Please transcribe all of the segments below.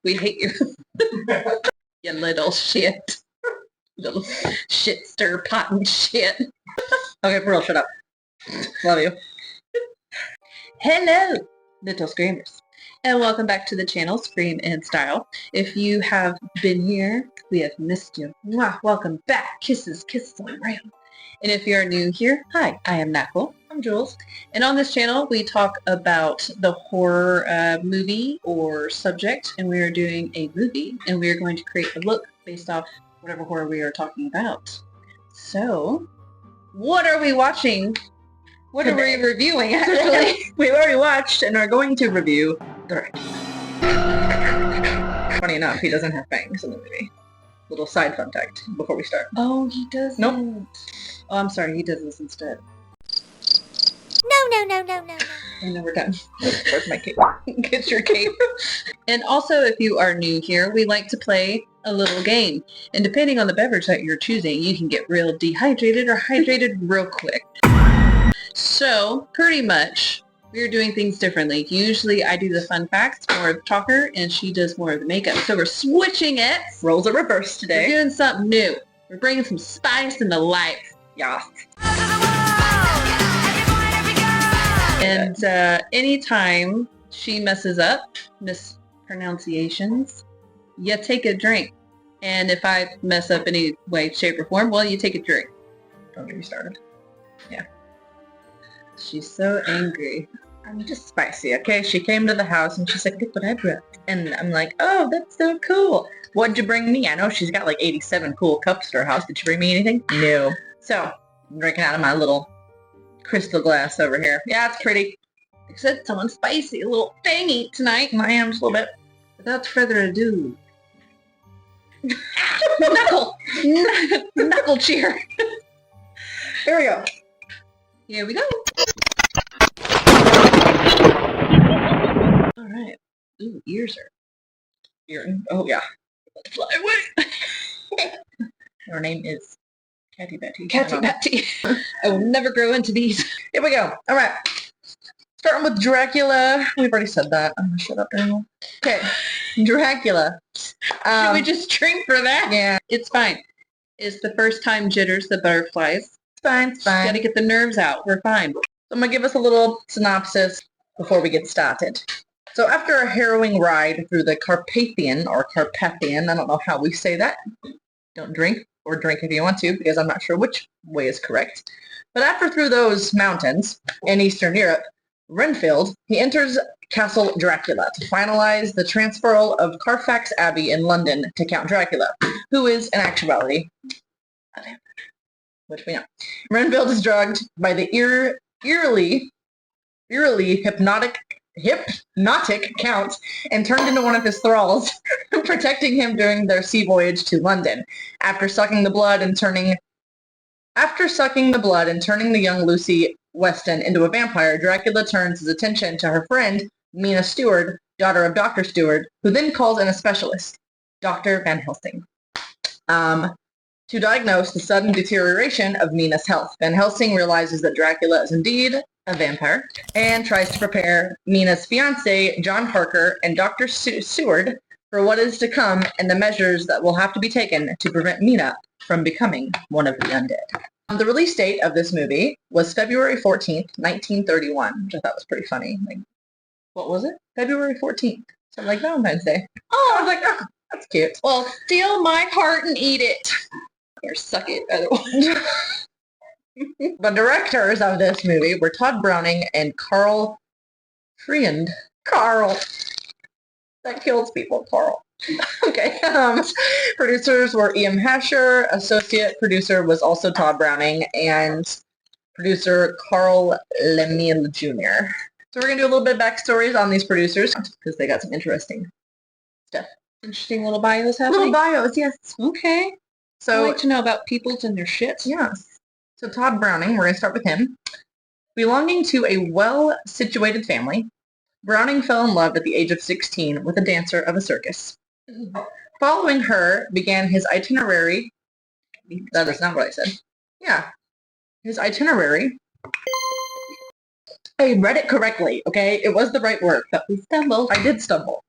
We hate you. You little shit. Little shit stir pot and shit. Okay, for real, shut up. Love you. Hello, little screamers. And welcome back to the channel, Scream in Style. If you have been here, we have missed you. Mwah, welcome back. Kisses, kisses all around. And if you're new here, hi, I am Knuckle. I'm Jules. And on this channel, we talk about the horror movie or subject. And we are doing a movie. And we are going to create a look based off whatever horror we are talking about. So, what are we watching? What are we reviewing, actually? We've already watched and are going to review Dracula. Funny enough, he doesn't have fangs in the movie. Little side fun fact before we start. Oh, he doesn't. Nope. Oh, I'm sorry, he does this instead. No. And then we're done. Where's my cape? Get your cape. And also, if you are new here, we like to play a little game. And depending on the beverage that you're choosing, you can get real dehydrated or hydrated real quick. So, pretty much, we're doing things differently. Usually, I do the fun facts, more of the talker, and she does more of the makeup. So we're switching it. Roles are reversed today. We're doing something new. We're bringing some spice into life. Yeah. And anytime she messes up, mispronunciations, you take a drink. And if I mess up any way, shape, or form, well, you take a drink. Don't get me started. Yeah. She's so angry. I'm just spicy, okay? She came to the house and she's like, look what I brought. And I'm like, oh, that's so cool. What'd you bring me? I know she's got like 87 cool cups to her house. Did you bring me anything? No. So, I'm drinking out of my little crystal glass over here. Yeah, it's pretty. I said someone spicy, a little tangy tonight. I am just a little bit. Without further ado. Knuckle! Knuckle cheer. Here we go. Here we go. Alright. Ooh, ears are... Oh, yeah. Fly away. Her name is Catty Betty. Catty Betty. I will never grow into these. Here we go. All right. Starting with Dracula. We've already said that. I'm gonna shut up, Daniel. Okay. Dracula. Should we just drink for that? Yeah. It's fine. It's the first time jitters, the butterflies. It's fine. It's fine. Gotta get the nerves out. We're fine. So I'm gonna give us a little synopsis before we get started. So after a harrowing ride through the Carpathian, I don't know how we say that. Don't drink, or drink if you want to, because I'm not sure which way is correct. But after through those mountains in Eastern Europe, Renfield, he enters Castle Dracula to finalize the transferal of Carfax Abbey in London to Count Dracula, who is, in actuality, a vampire, which we know. Renfield is drugged by the eerily hypnotic Count and turned into one of his thralls, protecting him during their sea voyage to London. After sucking the blood and turning the young Lucy Weston into a vampire, Dracula turns his attention to her friend, Mina Stewart, daughter of Dr. Stewart, who then calls in a specialist, Dr. Van Helsing, to diagnose the sudden deterioration of Mina's health. Van Helsing realizes that Dracula is indeed a vampire and tries to prepare Mina's fiancé, John Parker, and Dr. Seward for what is to come and the measures that will have to be taken to prevent Mina from becoming one of the undead. The release date of this movie was February 14th, 1931, which I thought was pretty funny. Like, what was it? February 14th. So like Valentine's Day. Oh, I was like, oh, that's cute. Well, steal my heart and eat it. Or suck it, otherwise. The directors of this movie were Todd Browning and Carl Friend. Carl. That kills people, Carl. Okay. Producers were E.M. Hasher. Associate producer was also Todd Browning. And producer Carl Lemille Jr. So we're going to do a little bit of backstories on these producers because they got some interesting stuff. Interesting little bios happening? Little bios, yes. Okay. So, I like to know about peoples and their shits. Yes. So Todd Browning, we're going to start with him. Belonging to a well-situated family, Browning fell in love at the age of 16 with a dancer of a circus. Following her began his itinerary. That is not what I said. Yeah. His itinerary. I read it correctly, okay? It was the right word, but we stumbled. I did stumble.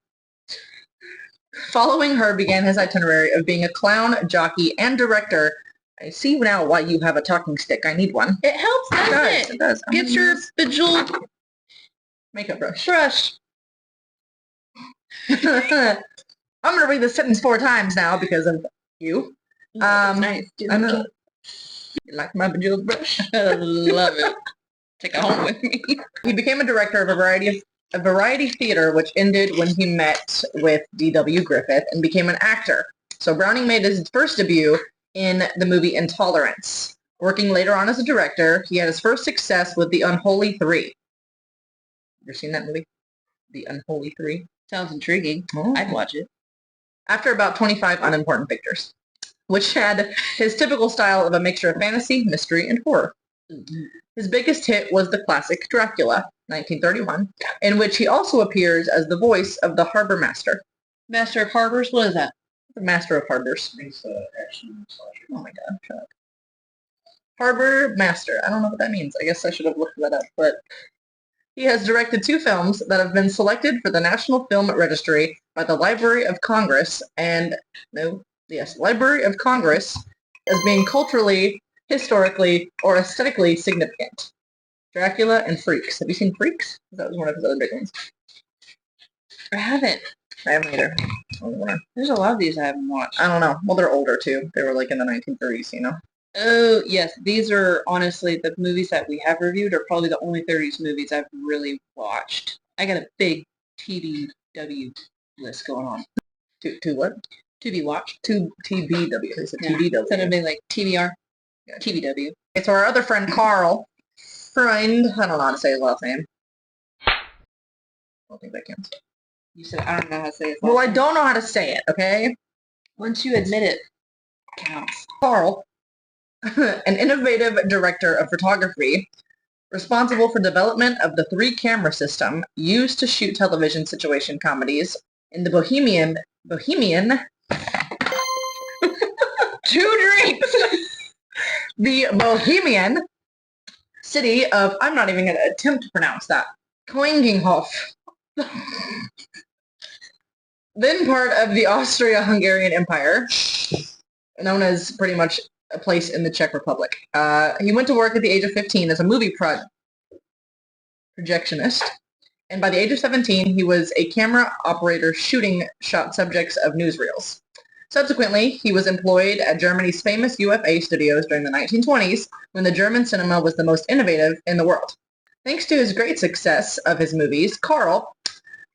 Following her began his itinerary of being a clown, jockey, and director. I see now why you have a talking stick. I need one. It helps, doesn't it? It does. Get your bejeweled makeup brush. I'm going to read this sentence 4 times now because of you. Nice. I know. You like my bejeweled brush? I love it. Take it home with me. He became a director of a variety theater, which ended when he met with D.W. Griffith and became an actor. So Browning made his first debut in the movie Intolerance. Working later on as a director, he had his first success with The Unholy Three. Ever seen that movie? The Unholy Three? Sounds intriguing. Oh. I'd watch it. After about 25 unimportant pictures, which had his typical style of a mixture of fantasy, mystery, and horror. Mm-hmm. His biggest hit was the classic Dracula, 1931, in which he also appears as the voice of the Harbor Master. Master of Harbors? What is that? The Master of Harbors. He's action slasher. Oh my god, shut up. Harbor Master. I don't know what that means. I guess I should have looked that up, but he has directed 2 films that have been selected for the National Film Registry by the Library of Congress Library of Congress as being culturally, historically, or aesthetically significant. Dracula and Freaks. Have you seen Freaks? That was one of his other big ones. I haven't. I haven't either. There's a lot of these I haven't watched. I don't know. Well, they're older too. They were like in the 1930s, you know? Oh, yes. These are honestly the movies that we have reviewed are probably the only 30s movies I've really watched. I got a big TBW list going on. To what? To be watched. To TBW. They said TBW. Instead of being like TBR. Yeah. TBW. Okay, so our other friend, Carl. I don't know how to say his last name. I don't think that counts. You said I don't know how to say his last name. Well, I don't know how to say it, okay? Once you admit it, counts. Carl, an innovative director of photography, responsible for development of the 3-camera system used to shoot television situation comedies in the Bohemian 2 drinks! The Bohemian city of, I'm not even going to attempt to pronounce that, Koininghof. Then part of the Austria-Hungarian Empire, known as pretty much a place in the Czech Republic. He went to work at the age of 15 as a movie projectionist, and by the age of 17, he was a camera operator shooting shot subjects of newsreels. Subsequently, he was employed at Germany's famous UFA studios during the 1920s, when the German cinema was the most innovative in the world. Thanks to his great success of his movies, Carl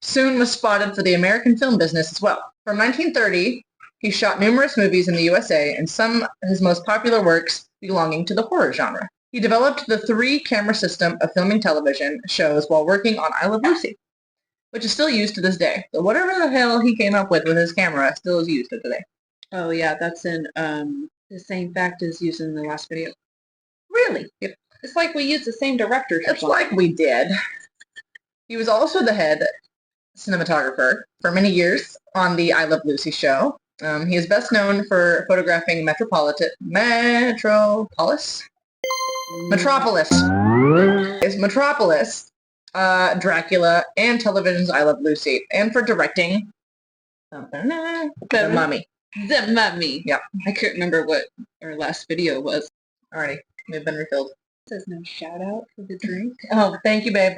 soon was spotted for the American film business as well. From 1930, he shot numerous movies in the USA, and some of his most popular works belonging to the horror genre. He developed the 3-camera system of filming television shows while working on I Love Lucy, which is still used to this day. So whatever the hell he came up with his camera still is used to today. Oh yeah, that's in the same fact as used in the last video. Really? Yep. It's like we used the same director. It's like we did. He was also the head cinematographer for many years on the I Love Lucy show. He is best known for photographing Metropolis, Dracula, and television's I Love Lucy, and for directing The Mummy. The Mummy. Yeah. I couldn't remember what our last video was. Alrighty, we've been refilled. It says no shout out for the drink. Oh, thank you, babe.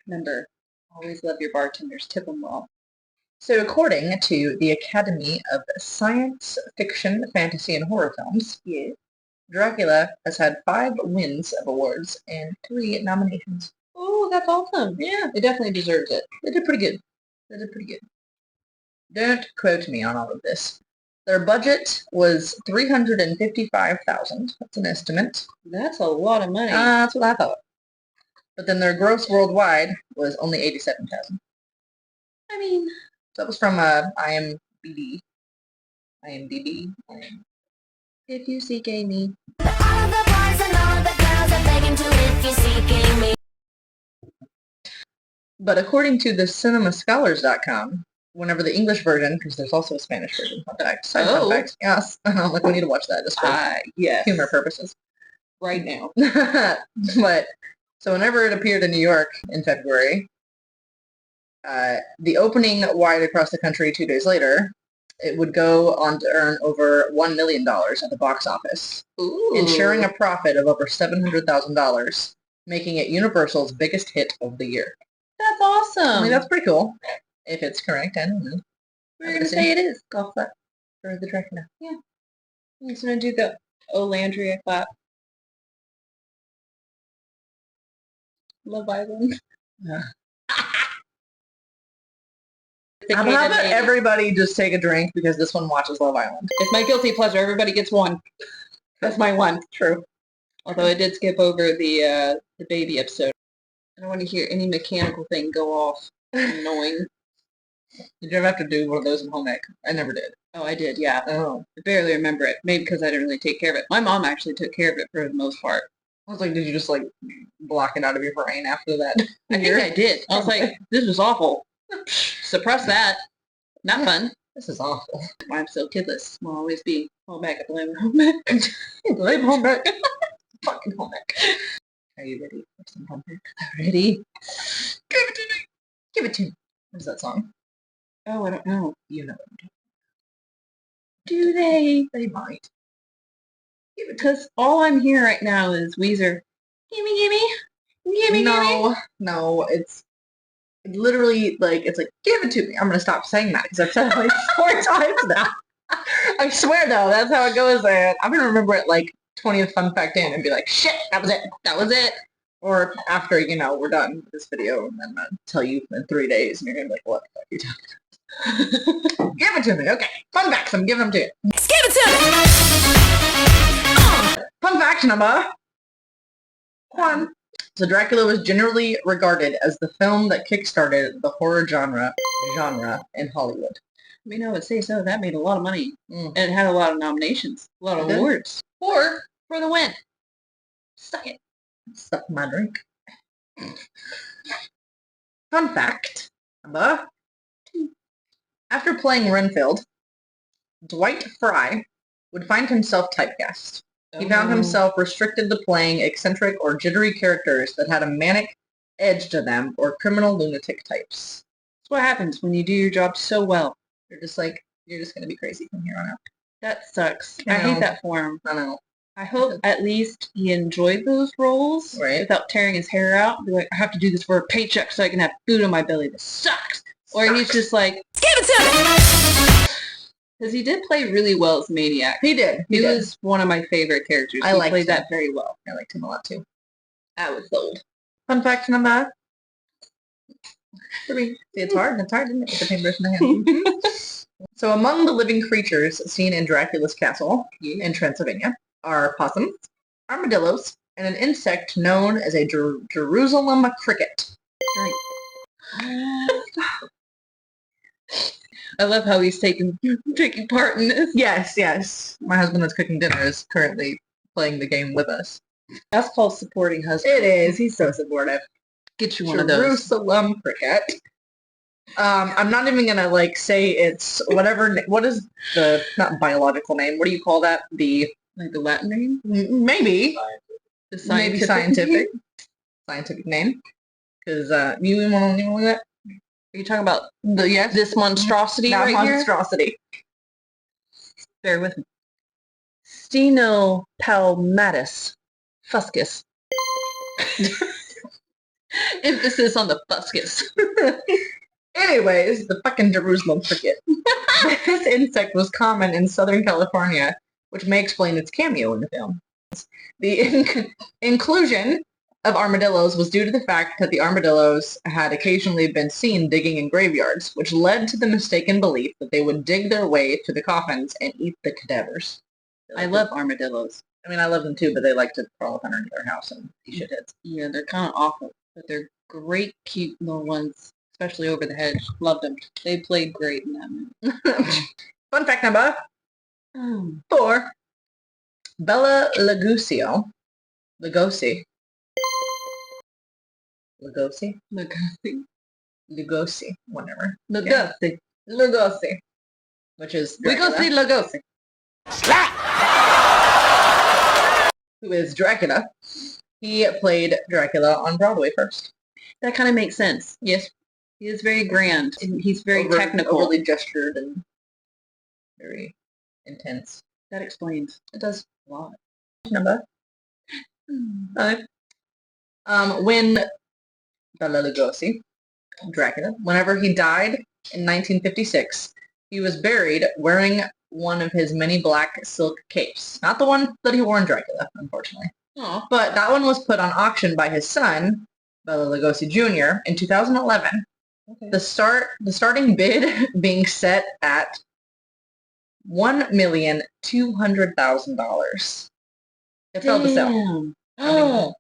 Remember, always love your bartenders. Tip them well. So according to the Academy of Science Fiction, Fantasy, and Horror Films, Dracula has had 5 wins of awards and 3 nominations. Oh, that's awesome. Yeah. It definitely deserves it. They did pretty good. Don't quote me on all of this. Their budget was $355,000. That's an estimate. That's a lot of money. That's what I thought. But then their gross worldwide was only $87,000. I mean, that was from IMDb. If you seeking me. All the boys and all the girls are begging to if you're seeking me. But according to the cinemascholars.com, whenever the English version, because there's also a Spanish version, fun fact, fun fact, yes, like we need to watch that just for humor purposes. Right now. But, so whenever it appeared in New York in February, The opening wide across the country 2 days later, it would go on to earn over $1 million at the box office, ensuring a profit of over $700,000, making it Universal's biggest hit of the year. That's awesome. I mean, that's pretty cool. If it's correct, I don't know. We're going to say it is. Golf clap for the Dracula. I'm just going to do the Olandria clap. Love Island. Yeah. How about everybody just take a drink because this one watches Love Island? It's my guilty pleasure. Everybody gets one. That's my one. True. Although I did skip over the baby episode. I don't want to hear any mechanical thing go off. Annoying. Did you ever have to do one of those in home ec? I never did. Oh, I did, yeah. Oh. I barely remember it. Maybe because I didn't really take care of it. My mom actually took care of it for the most part. I was like, did you just like block it out of your brain after that? I think I did. I was like, this was awful. Suppress that. Not fun. This is awful. Why I'm so kidless. Will always be home ec. I blame home ec. Blame home ec. Fucking home ec. Are you ready for some home ec? Ready? Give it to me. Give it to me. What is that song? Oh, I don't know. You know. Do they? They might. Because all I'm hearing right now is Weezer. Gimme, gimme. Gimme, gimme. No, it's literally like, it's like, give it to me. I'm going to stop saying that because I've said it like 4 times now. I swear though, that's how it goes. And I'm going to remember it like 20th fun fact in and be like, shit, that was it. That was it. Or after, we're done with this video and then I'll tell you in 3 days and you're going to be like, what the fuck are you talking about? Give it to me. Okay. Fun facts. I'm giving them to you. Give it to me! Fun fact number 1. So Dracula was generally regarded as the film that kickstarted the horror genre in Hollywood. I mean, I would say so. That made a lot of money. And it had a lot of nominations. A lot of awards. Or For the win. Suck it. Suck my drink. Fun fact number 2. After playing Renfield, Dwight Fry would find himself typecast. He found himself restricted to playing eccentric or jittery characters that had a manic edge to them or criminal lunatic types. That's what happens when you do your job so well. You're just going to be crazy from here on out. That sucks. I I hate know. that for him. I know. I hope at least he enjoyed those roles without tearing his hair out. Be like, I have to do this for a paycheck so I can have food on my belly. This sucks. Or he's just like, Give it to me! because he did play really well as Maniac. He did. He was one of my favorite characters. I He liked played him. that very well. I liked him a lot too. I was sold. Fun fact number 3. See, it's hard. It's hard, isn't it? With the paintbrush in the hand. So among the living creatures seen in Dracula's castle in Transylvania are possums, armadillos, and an insect known as a Jerusalem cricket. I love how he's taking part in this. Yes. My husband that's cooking dinner is currently playing the game with us. That's called supporting husband. It is. He's so supportive. Get you one of those. Jerusalem cricket. I'm not even gonna say it's whatever. What is the not biological name? What do you call that? The Latin name? Maybe. The Maybe scientific name. Because you want to know that? Are you talking about this monstrosity That right here? monstrosity. Bear with me. Stenopalmatus fuscus. Emphasis on the fuscus. Anyways, the fucking Jerusalem cricket. This insect was common in Southern California, which may explain its cameo in the film. The inclusion of armadillos was due to the fact that the armadillos had occasionally been seen digging in graveyards, which led to the mistaken belief that they would dig their way to the coffins and eat the cadavers. I love armadillos. I mean, I love them too, but they like to crawl up underneath their house and eat shitheads. Yeah, they're kind of awful, but they're great, cute little ones, especially over the hedge. Loved them. They played great in that movie. Fun fact number 4. Bella Lugosi, whatever. Lugosi. Which is Dracula. Lugosi. Who is Dracula. He played Dracula on Broadway first. That kind of makes sense. Yes. He is very grand. And he's very technical. Overly gestured and very intense. That explains. It does a lot. Number 5. When Bela Lugosi, Dracula, whenever he died in 1956, he was buried wearing one of his many black silk capes. Not the one that he wore in Dracula, unfortunately. Oh. But that one was put on auction by his son, Bela Lugosi Jr., in 2011. Okay. The starting bid being set at $1,200,000. It fell to sell. Oh.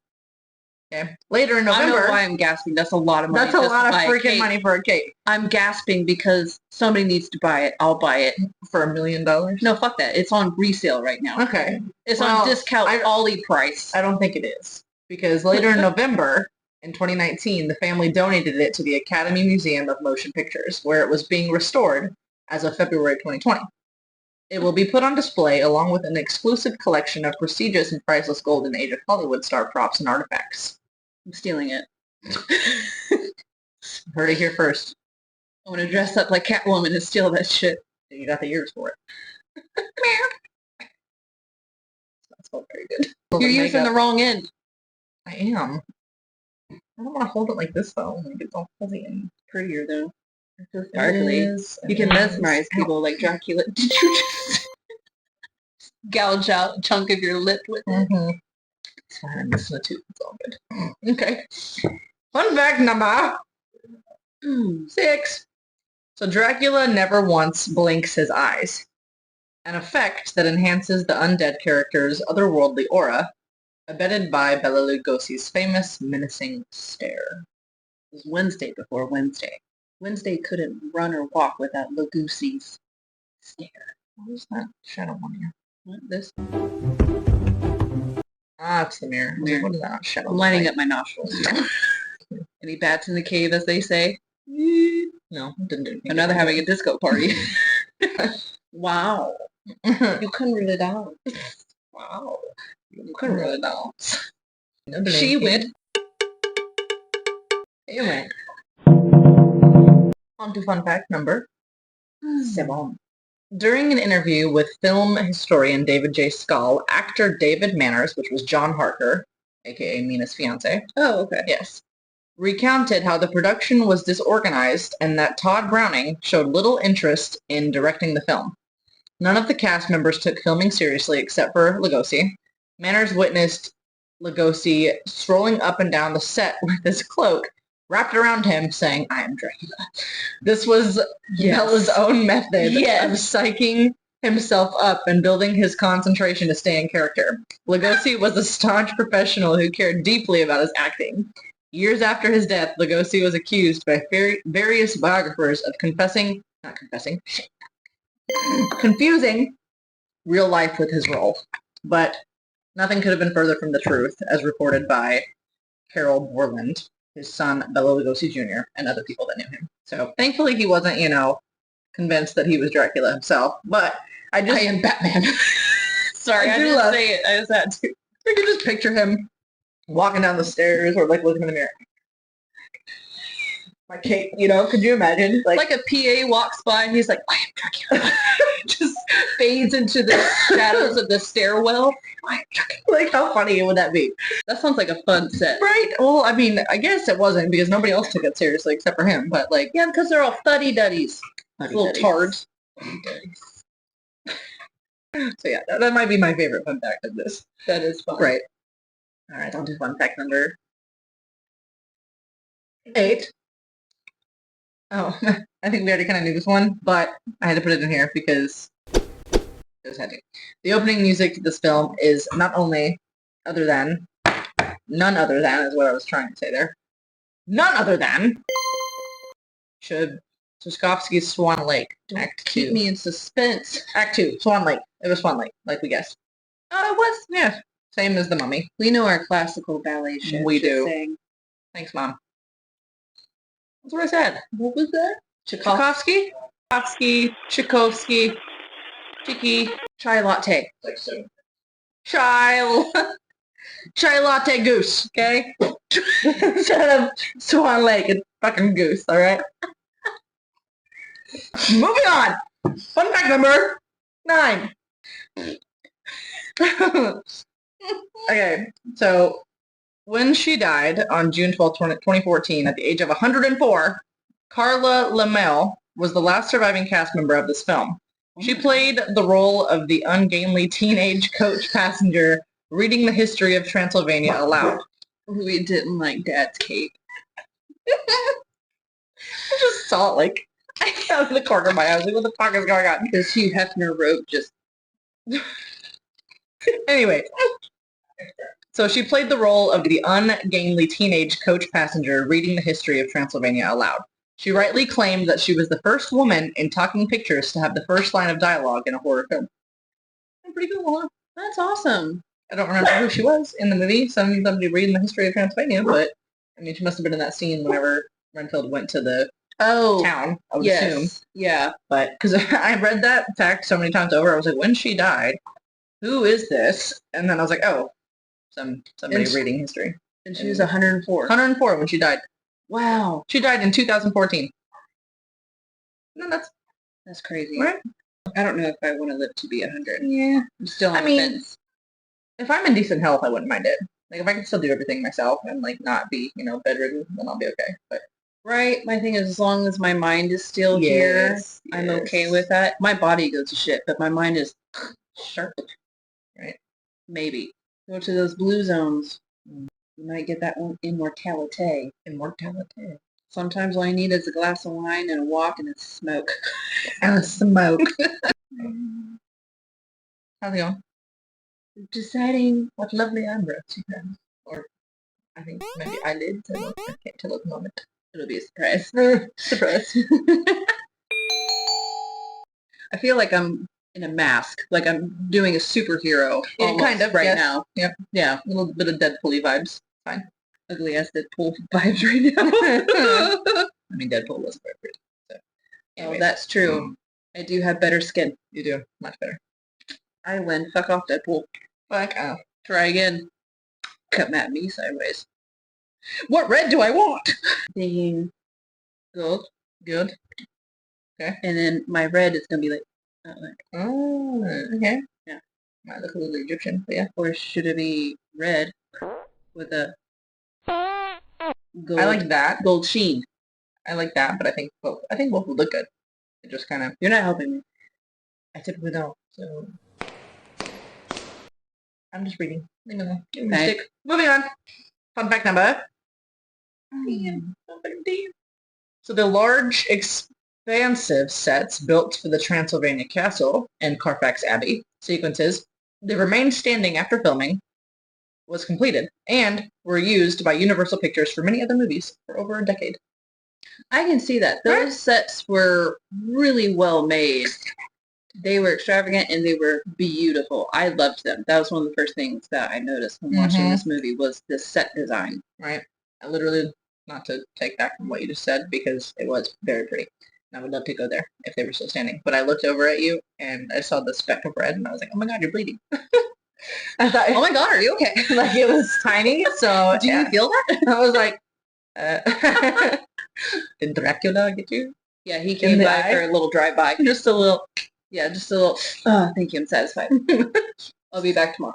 Okay. Later in I November. know why I'm gasping. That's a lot of money. That's a just to lot of buy a freaking cape. money for a cape. I'm gasping because somebody needs to buy it. I'll buy it. For $1 million? No, fuck that. It's on resale right now. Okay. It's Well, on discount Ollie price. I don't think it is. Because later in November, in 2019, the family donated it to the Academy Museum of Motion Pictures, where it was being restored as of February 2020. It will be put on display along with an exclusive collection of prestigious and priceless golden age of Hollywood star props and artifacts. I'm stealing it. Heard it here first. I want to dress up like Catwoman and steal that shit. You got the ears for it. That's all very good. You're using the wrong end. I am. I don't want to hold it like this though. Like it's all fuzzy and Prettier though. it feels Sparkly. You can mesmerize people like Dracula. Did you just gouge out a chunk of your lip with it? Mm-hmm. It's fine. I'm missing a tooth. It's all good. Okay. Fun fact number 6. So Dracula never once blinks his eyes, an effect that enhances the undead character's otherworldly aura, abetted by Bela Lugosi's famous menacing stare. It was Wednesday before Wednesday. Wednesday couldn't run or walk without Lugosi's stare. What is that shadow on here? What, this? Ah, it's the mirror. Mirror. What is that shadow? I'm lining up my nostrils. Any bats in the cave, as they say? No, didn't do anything. Another having a disco party. Wow. You couldn't rule it out. Wow. You couldn't rule it out. No, She went. It went. On to fun fact number 7. During an interview with film historian David J. Scull, actor David Manners, which was John Harker, aka Mina's fiance, Oh, okay. yes, recounted how the production was disorganized and that Todd Browning showed little interest in directing the film. None of the cast members took filming seriously except for Lugosi. Manners witnessed Lugosi strolling up and down the set with his cloak wrapped around him, saying, "I am Dracula." This was Bella's own method of psyching himself up and building his concentration to stay in character. Lugosi was a staunch professional who cared deeply about his acting. Years after his death, Lugosi was accused by various biographers of confusing real life with his role. But nothing could have been further from the truth, as reported by Carol Borland, his son Bela Lugosi Jr., and other people that knew him. So thankfully he wasn't, convinced that he was Dracula himself. But I am Batman. Sorry, I didn't say it. I just had to. I could just picture him walking down the stairs or looking in the mirror. My cape, could you imagine? Like a PA walks by and he's like, "I am Dracula." Just fades into the shadows of the stairwell. "I am Dracula." How funny would that be? That sounds like a fun set. Right? Well, I guess it wasn't because nobody else took it seriously except for him. But yeah, because they're all fuddy-duddies. Little tards. So yeah, that might be my favorite fun fact of this. That is fun. Right. All right, on to fun fact number 8. Oh, I think we already kind of knew this one, but I had to put it in here because I just had to. The opening music to this film is none other than is what I was trying to say there. None other than Tchaikovsky's Swan Lake, Act 2. Keep me in suspense. Act 2, Swan Lake. It was Swan Lake, like we guessed. Oh, it was? Yeah, same as The Mummy. We know our classical ballet shit. We do. Saying. Thanks, Mom. That's what I said. What was that? Tchaikovsky? Tchaikovsky. Tiki. Chai latte. It's like so. Chai latte goose, okay? instead of Swan Lake and fucking Goose, alright? Moving on! Fun fact number 9. Okay, so when she died on June 12, 2014, at the age of 104, Carla Lamel was the last surviving cast member of this film. She played the role of the ungainly teenage coach passenger reading the history of Transylvania aloud. We didn't like Dad's cape. I just saw it like out of the corner of my eye. I was like, what the fuck is going on? Because Hugh Hefner wrote just... Anyway, so she played the role of the ungainly teenage coach passenger reading the history of Transylvania aloud. She rightly claimed that she was the first woman in talking pictures to have the first line of dialogue in a horror film. Pretty cool, huh? That's awesome. I don't remember who she was in the movie. Somebody reading the history of Transylvania, but I mean, she must have been in that scene whenever Renfield went to the town, I would assume. Yeah. But because I read that fact so many times over, I was like, when she died, who is this? And then I was like, oh, somebody reading history. And she was 104. 104 when she died. Wow. She died in 2014. No, That's crazy. Right? I don't know if I want to live to be 100. Yeah. I'm still on I the mean, fence. if I'm in decent health, I wouldn't mind it. Like, if I can still do everything myself and, like, not be, bedridden, then I'll be okay. But Right? My thing is, as long as my mind is still here, I'm okay with that. My body goes to shit, but my mind is sharp. Right? Maybe. Go to those blue zones. You might get that one immortality. Immortality. Sometimes all you need is a glass of wine and a walk and a smoke. And a smoke. How's it going? Deciding What lovely eyebrows you have. Or, I think, maybe eyelids. I can't tell at the moment. it'll be a surprise. Surprise. I feel like I'm in a mask. Like I'm doing a superhero. Yeah, kind of, right yes. now. Yep. Yeah. A little bit of Deadpool-y vibes. Fine. Ugly ass Deadpool vibes right now. I mean, Deadpool wasn't very pretty. So, Oh, that's true. I do have better skin. You do. Much better. I win. Fuck off, Deadpool. Fuck off. Try again. Come at me sideways. What red do I want? Thinking gold. Good. Okay. And then my red is going to be like, Oh, okay. Yeah. Might look a little Egyptian, but yeah. or should it be red with a gold, I like that. gold sheen? I like that, but I think both would look good. It just kind of, You're not helping me. I typically don't, so. I'm just reading. Leave me alone. Give me a Okay. stick. Moving on. Fun fact number. Mm. So the large, expansive sets built for the Transylvania Castle and Carfax Abbey sequences, they remained standing after filming was completed and were used by Universal Pictures for many other movies for over a decade. I can see that. Those sets were really well made. They were extravagant and they were beautiful. I loved them. That was one of the first things that I noticed when watching this movie was the set design. Right? I literally, not to take back from what you just said, because it was very pretty. And I would love to go there if they were still standing. But I looked over at you and I saw the speck of red and I was like, oh my god, you're bleeding. I thought, Oh my god, are you okay? like it was tiny, so Do you feel that? I was like, did Dracula get you? Yeah, he In came the by eye? for a little drive-by. Just a little. Yeah, just a little, oh, thank you, I'm satisfied. I'll be back tomorrow.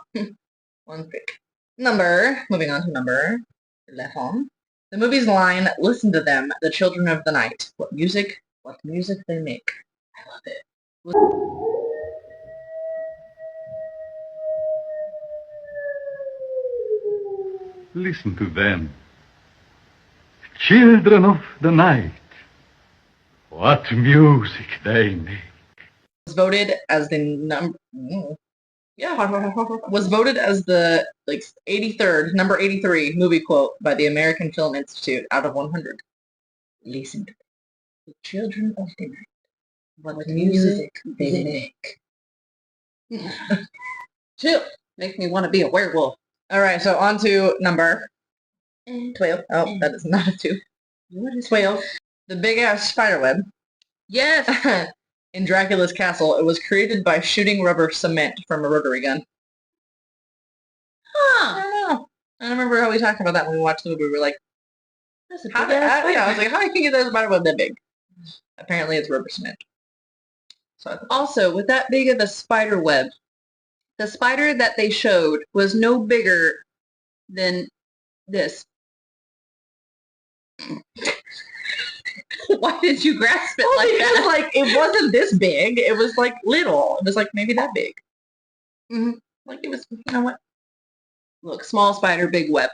One pick. Moving on to number 11. The movie's line, listen to them, the children of the night. What music they make. I love it. Listen to them. Children of the night. What music they make. Was voted as the was voted as the 83rd, number 83 movie quote by the American Film Institute out of 100. Listen to them. The children of the night. What music they make. Chill. Makes me want to be a werewolf. All right, so on to number 12. Oh, that is not a 2. What is 12. The big-ass spiderweb. Yes! In Dracula's castle, it was created by shooting rubber cement from a rotary gun. Huh. I don't know. I remember how we talked about that when we watched the movie. We were like, That's a how big ass I was spider. like, how can you get that spider web that big? Apparently it's rubber cement. So Also, with that big of a spider web, the spider that they showed was no bigger than this. Why did you grasp it like because, that? like, it wasn't this big. It was like little. It was like maybe that big. Mhm. Like it was, you know what? Look, small spider, big web.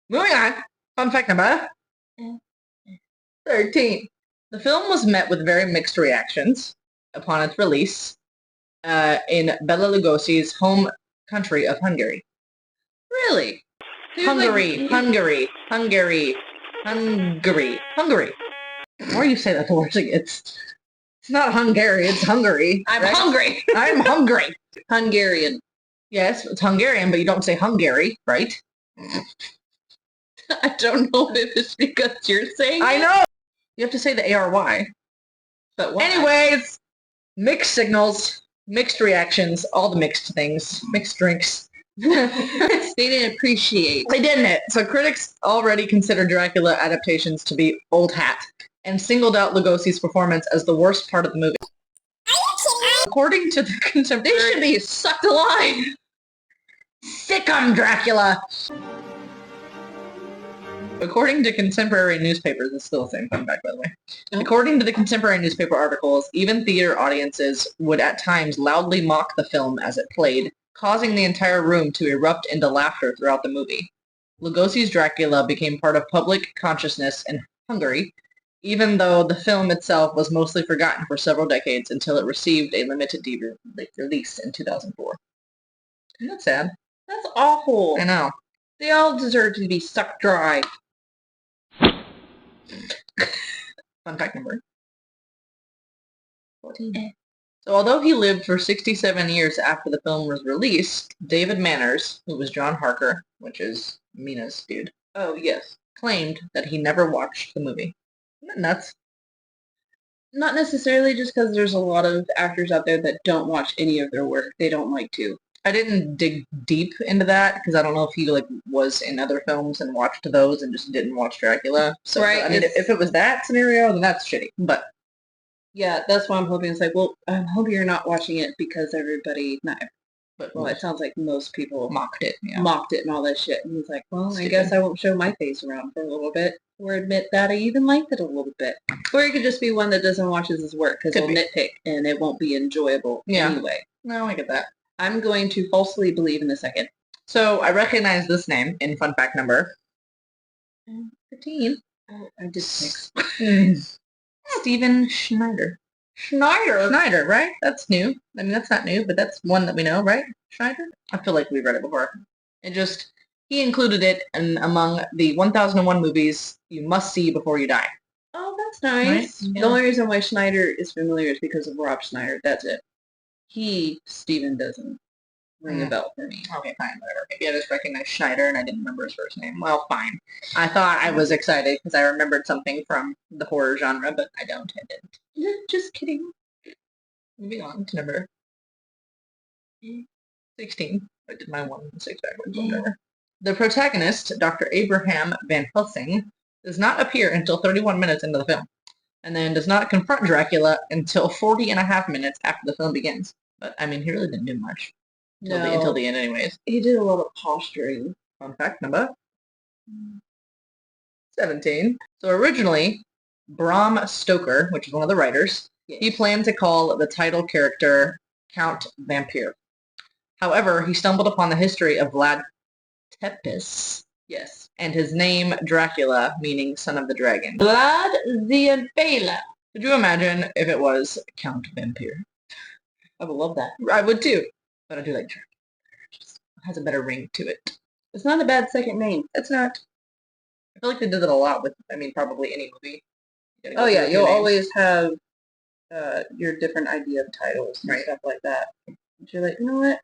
Moving on. Fun fact number 13. The film was met with very mixed reactions upon its release in Bela Lugosi's home country of Hungary. Really? Hungary. The more you say that, the worse it gets. It's not Hungary, it's Hungary. I'm right? hungry. I'm hungry. Hungarian. Yes, it's Hungarian, but you don't say Hungary, right? I don't know if it's because you're saying I it, know! You have to say the ARY. but why? Anyways, mixed signals, mixed reactions, all the mixed things, mixed drinks. they didn't appreciate. They didn't. So critics already consider Dracula adaptations to be old hat and singled out Lugosi's performance as the worst part of the movie. According to the They contemporary... should be sucked alive. Sick 'em, Dracula! According to contemporary newspapers, it's still the same fun fact, by the way. According to the contemporary newspaper articles, even theater audiences would at times loudly mock the film as it played, causing the entire room to erupt into laughter throughout the movie. Lugosi's Dracula became part of public consciousness in Hungary, even though the film itself was mostly forgotten for several decades until it received a limited release in 2004. Isn't that sad? That's awful. I know. They all deserve to be sucked dry. Fun fact number 14. So although he lived for 67 years after the film was released, David Manners, who was John Harker, which is Mina's dude, Oh, yes. claimed that he never watched the movie. Isn't that nuts? Not necessarily just because there's a lot of actors out there that don't watch any of their work. They don't like to. I didn't dig deep into that because I don't know if he like was in other films and watched those and just didn't watch Dracula. So Right, I mean, it's- if it was that scenario, then that's shitty. But Yeah, that's why I'm hoping. It's like, well, I hope you're not watching it because everybody, well, it sounds like most people mocked it. Yeah. mocked it and all that shit. And he's like, well, I Stupid. guess I won't show my face around for a little bit or admit that I even liked it a little bit. Or it could just be one that doesn't watch his work because Could he'll be. nitpick and it won't be enjoyable Yeah. anyway. No, I get that. I'm going to falsely believe in a second. So I recognize this name in fun fact number 15. Oh, I did mix. Stephen Schneider. Schneider, right? That's new. I mean, that's not new, but that's one that we know, right? Schneider? I feel like we've read it before. He included it among the 1001 movies you must see before you die. Oh, that's nice. Right? Yeah. The only reason why Schneider is familiar is because of Rob Schneider. That's it. Steven doesn't ring a bell for me. Okay, fine, whatever. Maybe I just recognized Schneider and I didn't remember his first name. Well, fine. I thought I was excited because I remembered something from the horror genre, but I don't. I didn't. Just kidding. Moving on to number 16. I did my 1 and 6 backwards. Whatever. The protagonist, Dr. Abraham Van Helsing, does not appear until 31 minutes into the film, and then does not confront Dracula until 40 and a half minutes after the film begins. But, I mean, he really didn't do much until the end anyways. He did a lot of posturing. Fun fact number 17. So originally, Bram Stoker, which is one of the writers, he planned to call the title character Count Vampire. However, he stumbled upon the history of Vlad Tepes, Yes. and his name Dracula, meaning son of the dragon. Vlad the Impaler. Could you imagine if it was Count Vampire? I would love that. I would too, but I do like Dracula. It just has a better ring to it. It's not a bad second name. It's not. I feel like they did it a lot with, probably any movie. You gotta go Oh yeah, through a few you'll names. always have your different idea of titles and stuff like that. But you're like, you know what?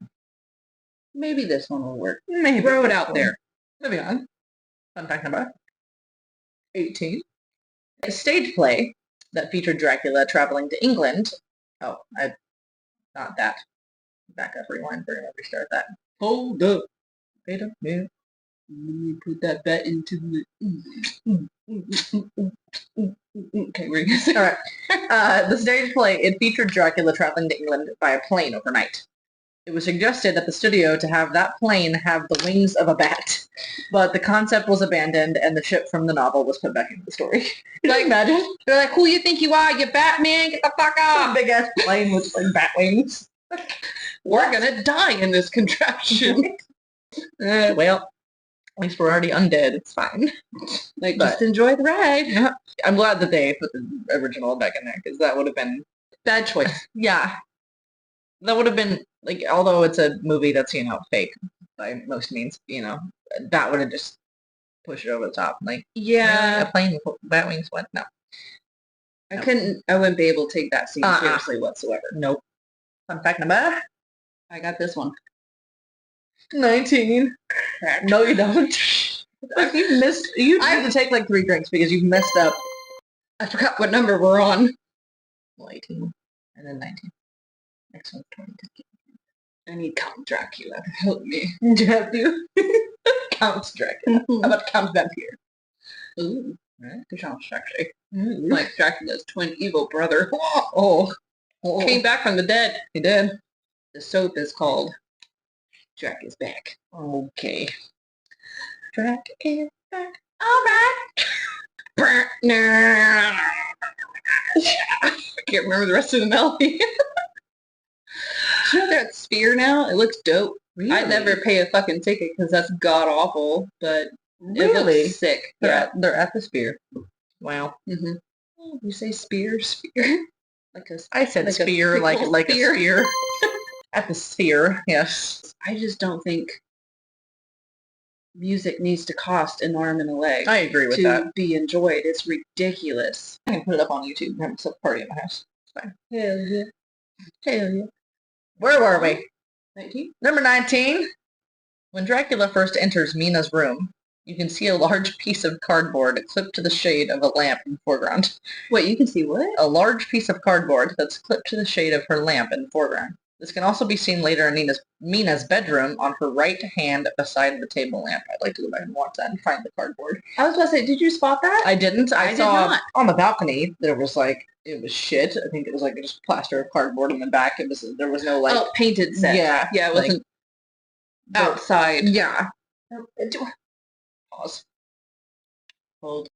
Maybe this one will work. Maybe. Throw it out there. Moving on. Fun fact number 18. A stage play that featured Dracula traveling to England. Oh, not that. Back up, rewind. We're going to restart that. Hold up. Beta, yeah. Let me put that bet into the... Okay, we're gonna say... All right. The stage play, it featured Dracula traveling to England by a plane overnight. It was suggested at the studio to have that plane have the wings of a bat, but the concept was abandoned and the ship from the novel was put back into the story. Can you imagine? They're like, who you think you are? You Batman? Get the fuck A off! big ass plane with like bat wings. We're gonna die in this contraption. Well, at least we're already undead. It's fine. Like, But- just enjoy the ride. Yeah. I'm glad that they put the original back in there because that would have been, Bad choice. yeah, that would have been like, although it's a movie that's fake by most means, that would have just pushed it over the top. Like, really? Yeah, A plane with bat wings? What? No, I wouldn't be able to take that scene seriously whatsoever. nope. Fun fact number I got this one. 19. No, you don't. You've missed. You have to take like 3 drinks because you've messed up. I forgot what number we're on. Well, 18 and then 19. Next one's 20. I need Count Dracula to help me. Do you have to? Count Dracula. How about Count Vampire? Ooh, Right? good job, sexy. Like, Like Dracula's twin evil brother. oh, Came back from the dead. he did. The soap is called Drac is Back. Okay. Drac is back. I can't remember the rest of the melody. You know they're at Sphere now? It looks dope. Really? I'd never pay a fucking ticket because that's god awful, but it Really? looks sick. They're at the Spear. Wow. Mm-hmm. Oh, you say Sphere? Like a... I said Like a spear, like pickle a spear. spear. At the Sphere, yes. I just don't think music needs to cost an arm and a leg I agree with to that. be enjoyed. It's ridiculous. I can put it up on YouTube and have a party at my house. It's fine. Hell yeah. Hell yeah. Where were we? 19? Number 19. When Dracula first enters Mina's room, you can see a large piece of cardboard clipped to the shade of a lamp in the foreground. Wait, you can see what? A large piece of cardboard that's clipped to the shade of her lamp in the foreground. This can also be seen later in Mina's bedroom on her right hand beside the table lamp. I'd like to go back and watch that and find the cardboard. I was about to say, did you spot that? I didn't. I I did saw not. on the balcony there was like, it was shit. I think it was like just plaster of cardboard in the back. There was no like, Oh, painted set. yeah. Yeah, it like, wasn't outside. yeah. Pause. Hold.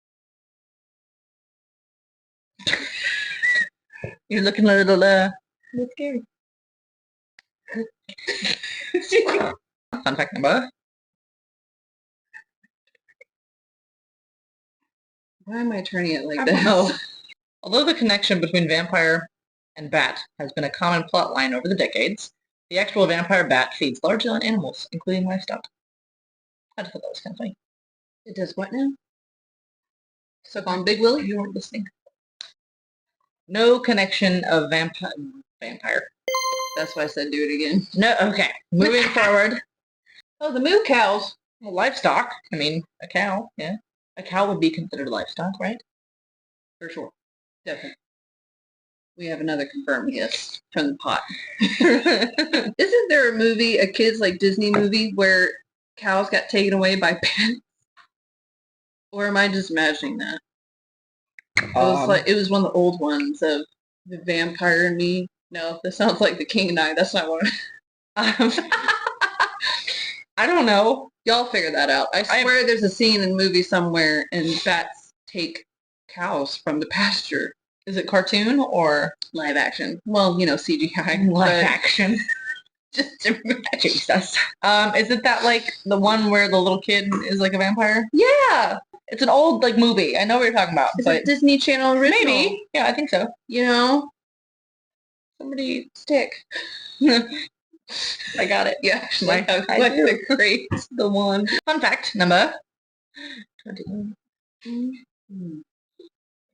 You're looking a little, that's scary. Fun fact number. Why am I turning it like I this? don't know. Although the connection between vampire and bat has been a common plot line over the decades, the actual vampire bat feeds largely on animals, including livestock. I just thought that was kind of funny. It does what now? Suck on Big Willie? You weren't listening. No connection of vampire. That's why I said do it again. No, okay. Moving forward. Oh, the moo cows. Well, livestock. I mean, a cow, yeah. A cow would be considered livestock, right? For sure. Definitely. We have another confirmed yes from the pot. Isn't there a movie, a kid's like Disney movie, where cows got taken away by bats? Or am I just imagining that? It was one of the old ones of the vampire and me. No, this sounds like the King and I. That's not what. I don't know. Y'all figure that out. I swear there's a scene in a movie somewhere and bats take cows from the pasture. Is it cartoon or Live action. Well, CGI. live but action? Just imagine. Jesus. Is it that like the one where the little kid is like a vampire? Yeah. It's an old like movie. I know what you're talking about, It's but a Disney Channel original. maybe. Yeah, I think so. Somebody stick. I got it. Yeah, I like do. the crate, the one. Fun fact number 21.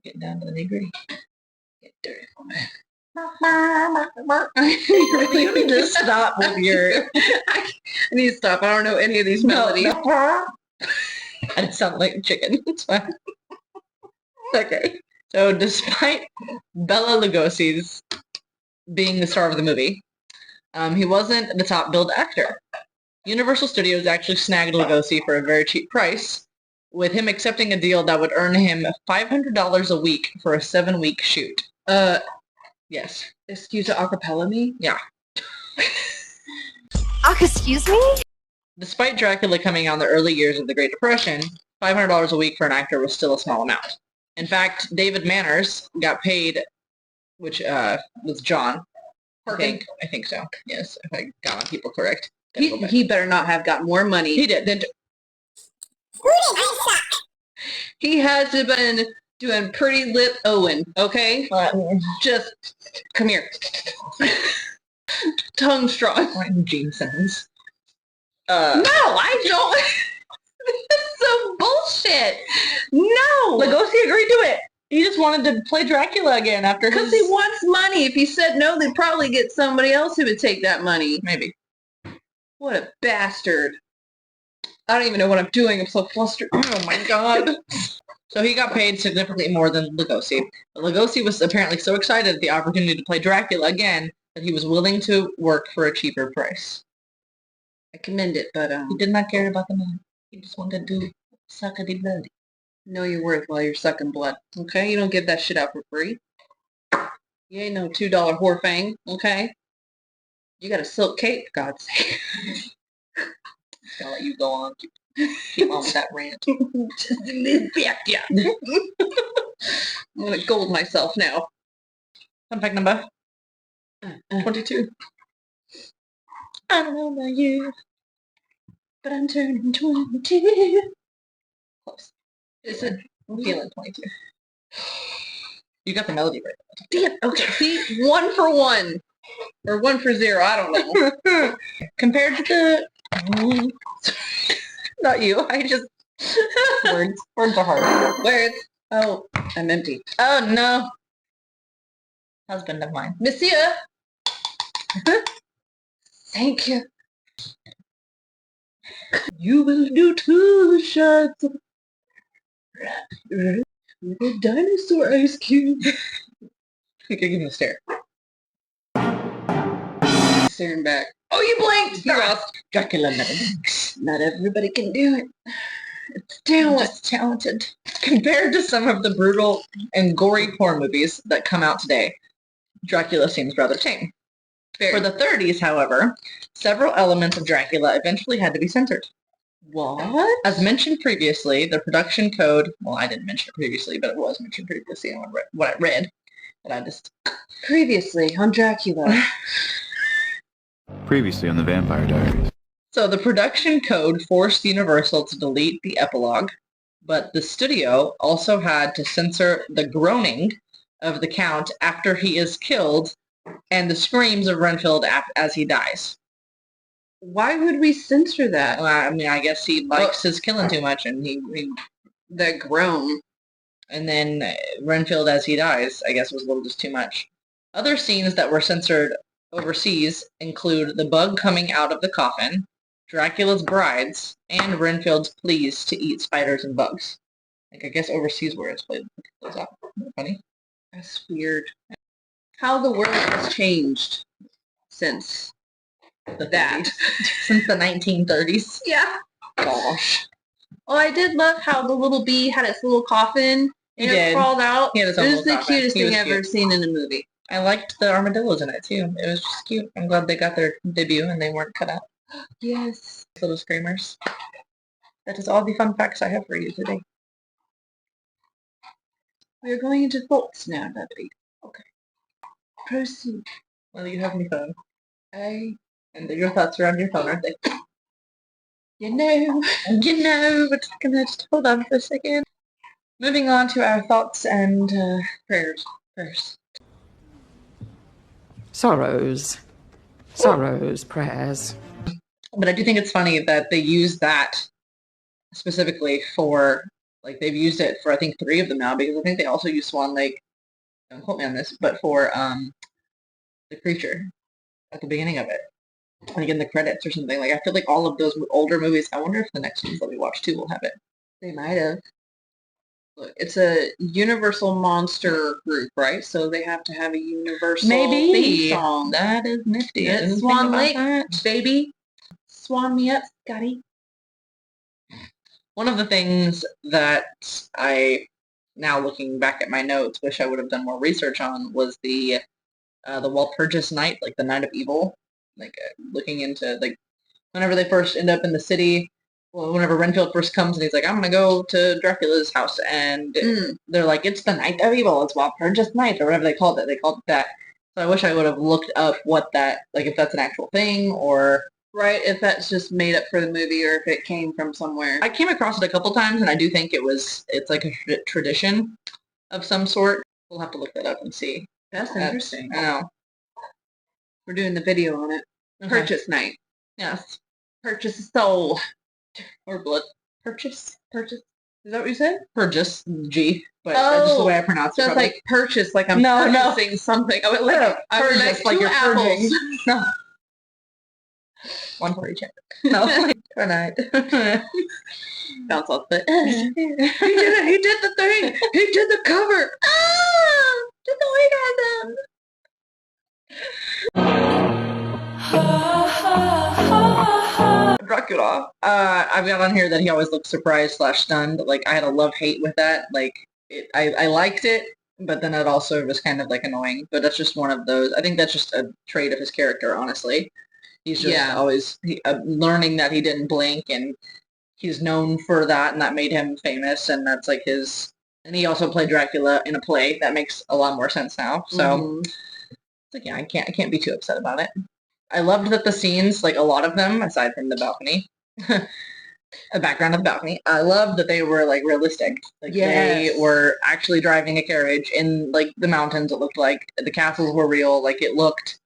Getting down to the nitty-gritty. Get dirty for me. You need to stop with your... I need to stop. I don't know any of these melodies. No. I just sound like a chicken. It's fine. Okay. So despite Bela Lugosi's being the star of the movie, he wasn't the top billed actor. Universal Studios actually snagged Lugosi for a very cheap price, with him accepting a deal that would earn him $500 a week for a 7-week shoot. Yes. Excuse a acapella me? Yeah. Excuse me? Despite Dracula coming out in the early years of the Great Depression, $500 a week for an actor was still a small amount. In fact, David Manners got paid, which was John. I think so. Yes, if I got my people correct. He better not have got more money. He did. He has been doing Pretty Lip Owen, okay? Just, come here. Tongue strong. Gene Simmons. No, I don't. This is so bullshit. No. Lugosi agreed to it. He just wanted to play Dracula again after Because he wants money. If he said no, they'd probably get somebody else who would take that money. Maybe. What a bastard. I don't even know what I'm doing. I'm so flustered. Oh my god. So he got paid significantly more than Lugosi. But Lugosi was apparently so excited at the opportunity to play Dracula again that he was willing to work for a cheaper price. I commend it, but he did not care about the money. He just wanted to suck the blood. Know your worth while you're sucking blood, okay? You don't give that shit out for free. You ain't no $2 whore fang, okay? You got a silk cape, for God's sake. I'll let you go on. Keep on with that rant. Yeah. I'm gonna gold myself now. Fun fact number 22. I don't know about you, but I'm turning 22. Close. I'm feeling 22. You got the melody right. Damn. Okay. See, 1 for 1. Or 1 for 0. I don't know. Compared to the... Not you. I just... Words. Words are hard. Words. Oh, I'm empty. Oh, no. Husband of mine. Monsieur. Thank you. You will do 2 shots with a dinosaur ice cube. You can give him a stare. Staring back. Oh, you blinked! You lost. Dracula never blinks. Not everybody can do it. It's talent. Just talented. Compared to some of the brutal and gory horror movies that come out today, Dracula seems rather tame. For the 30s, however, several elements of Dracula eventually had to be censored. What? As mentioned previously, the production code, well, I didn't mention it previously, but it was mentioned previously in what I read. But I just... Previously on Dracula. Previously on the Vampire Diaries. So the production code forced Universal to delete the epilogue, but the studio also had to censor the groaning of the Count after he is killed and the screams of Renfield as he dies. Why would we censor that? I mean, I guess he likes his killing too much, and he that groan. And then Renfield as he dies, I guess, was a little just too much. Other scenes that were censored overseas include the bug coming out of the coffin, Dracula's brides, and Renfield's pleas to eat spiders and bugs. Like, I guess overseas where it's played. Those out. Funny. That's weird. How the world has changed since that. Since the 1930s. Yeah. Gosh. Oh, I did love how the little bee had its little coffin and it crawled out. He had his it own was the little coffin. cutest He thing was I've ever cute. seen in a movie. I liked the armadillos in it too. It was just cute. I'm glad they got their debut and they weren't cut out. Yes. Little screamers. That is all the fun facts I have for you today. We're going into thoughts now, Deputy. Okay. Proceed. Well, you have my phone. And your thoughts are on your phone, aren't they? You know, but gonna just hold on for a second. Moving on to our thoughts and prayers first. Sorrows, prayers. But I do think it's funny that they use that specifically for, like, they've used it for, I think, 3 of them now, because I think they also use Swan Lake, don't quote me on this, but for the creature at the beginning of it. Like in the credits or something. Like, I feel like all of those older movies, I wonder if the next ones that we watch too will have it. they might have. Look, it's a Universal monster group, right? So they have to have a Universal theme song. That is nifty. It's Swan Lake, baby. swan me up, Scotty. One of the things that I, now looking back at my notes, wish I would have done more research on was the Walpurgis Night, like the Night of Evil. Like looking into like whenever they first end up in the city, well, whenever Renfield first comes and he's like, I'm gonna go to Dracula's house, and they're like, it's the Night of Evil, it's Walpurgis Night, or whatever they called it. They called it that. So I wish I would have looked up what that, like if that's an actual thing, or Right, if that's just made up for the movie or if it came from somewhere. I came across it a couple times, and I do think it's like a tradition of some sort. We'll have to look that up and see. That's interesting. I know. We're doing the video on it. Okay. Purchase night. Yes. Purchase a soul. Or blood. Purchase. Is that what you said? Purchase, G, but that's just the way I pronounce it. So it's probably. like purchase, like I'm No, no. purchasing something. I would like, Yeah, I would purchase, like like 2 you're apples. purging. No. One for each other. No. Or not. Bounce off the. He did it. He did the thing. He did the cover. Ah! Did the orgasm. Dracula. I've got on here that he always looked surprised / stunned. Like I had a love-hate with that. Like I liked it, but then it also was kind of like annoying. But that's just one of those. I think that's just a trait of his character, honestly. He's just always learning that he didn't blink, and he's known for that, and that made him famous, and that's like his. And he also played Dracula in a play. That makes a lot more sense now. So, it's like, yeah, I can't be too upset about it. I loved that the scenes, like a lot of them, aside from the balcony, a background of the balcony, I loved that they were like realistic. Like they were actually driving a carriage in like the mountains. It looked like the castles were real. Like it looked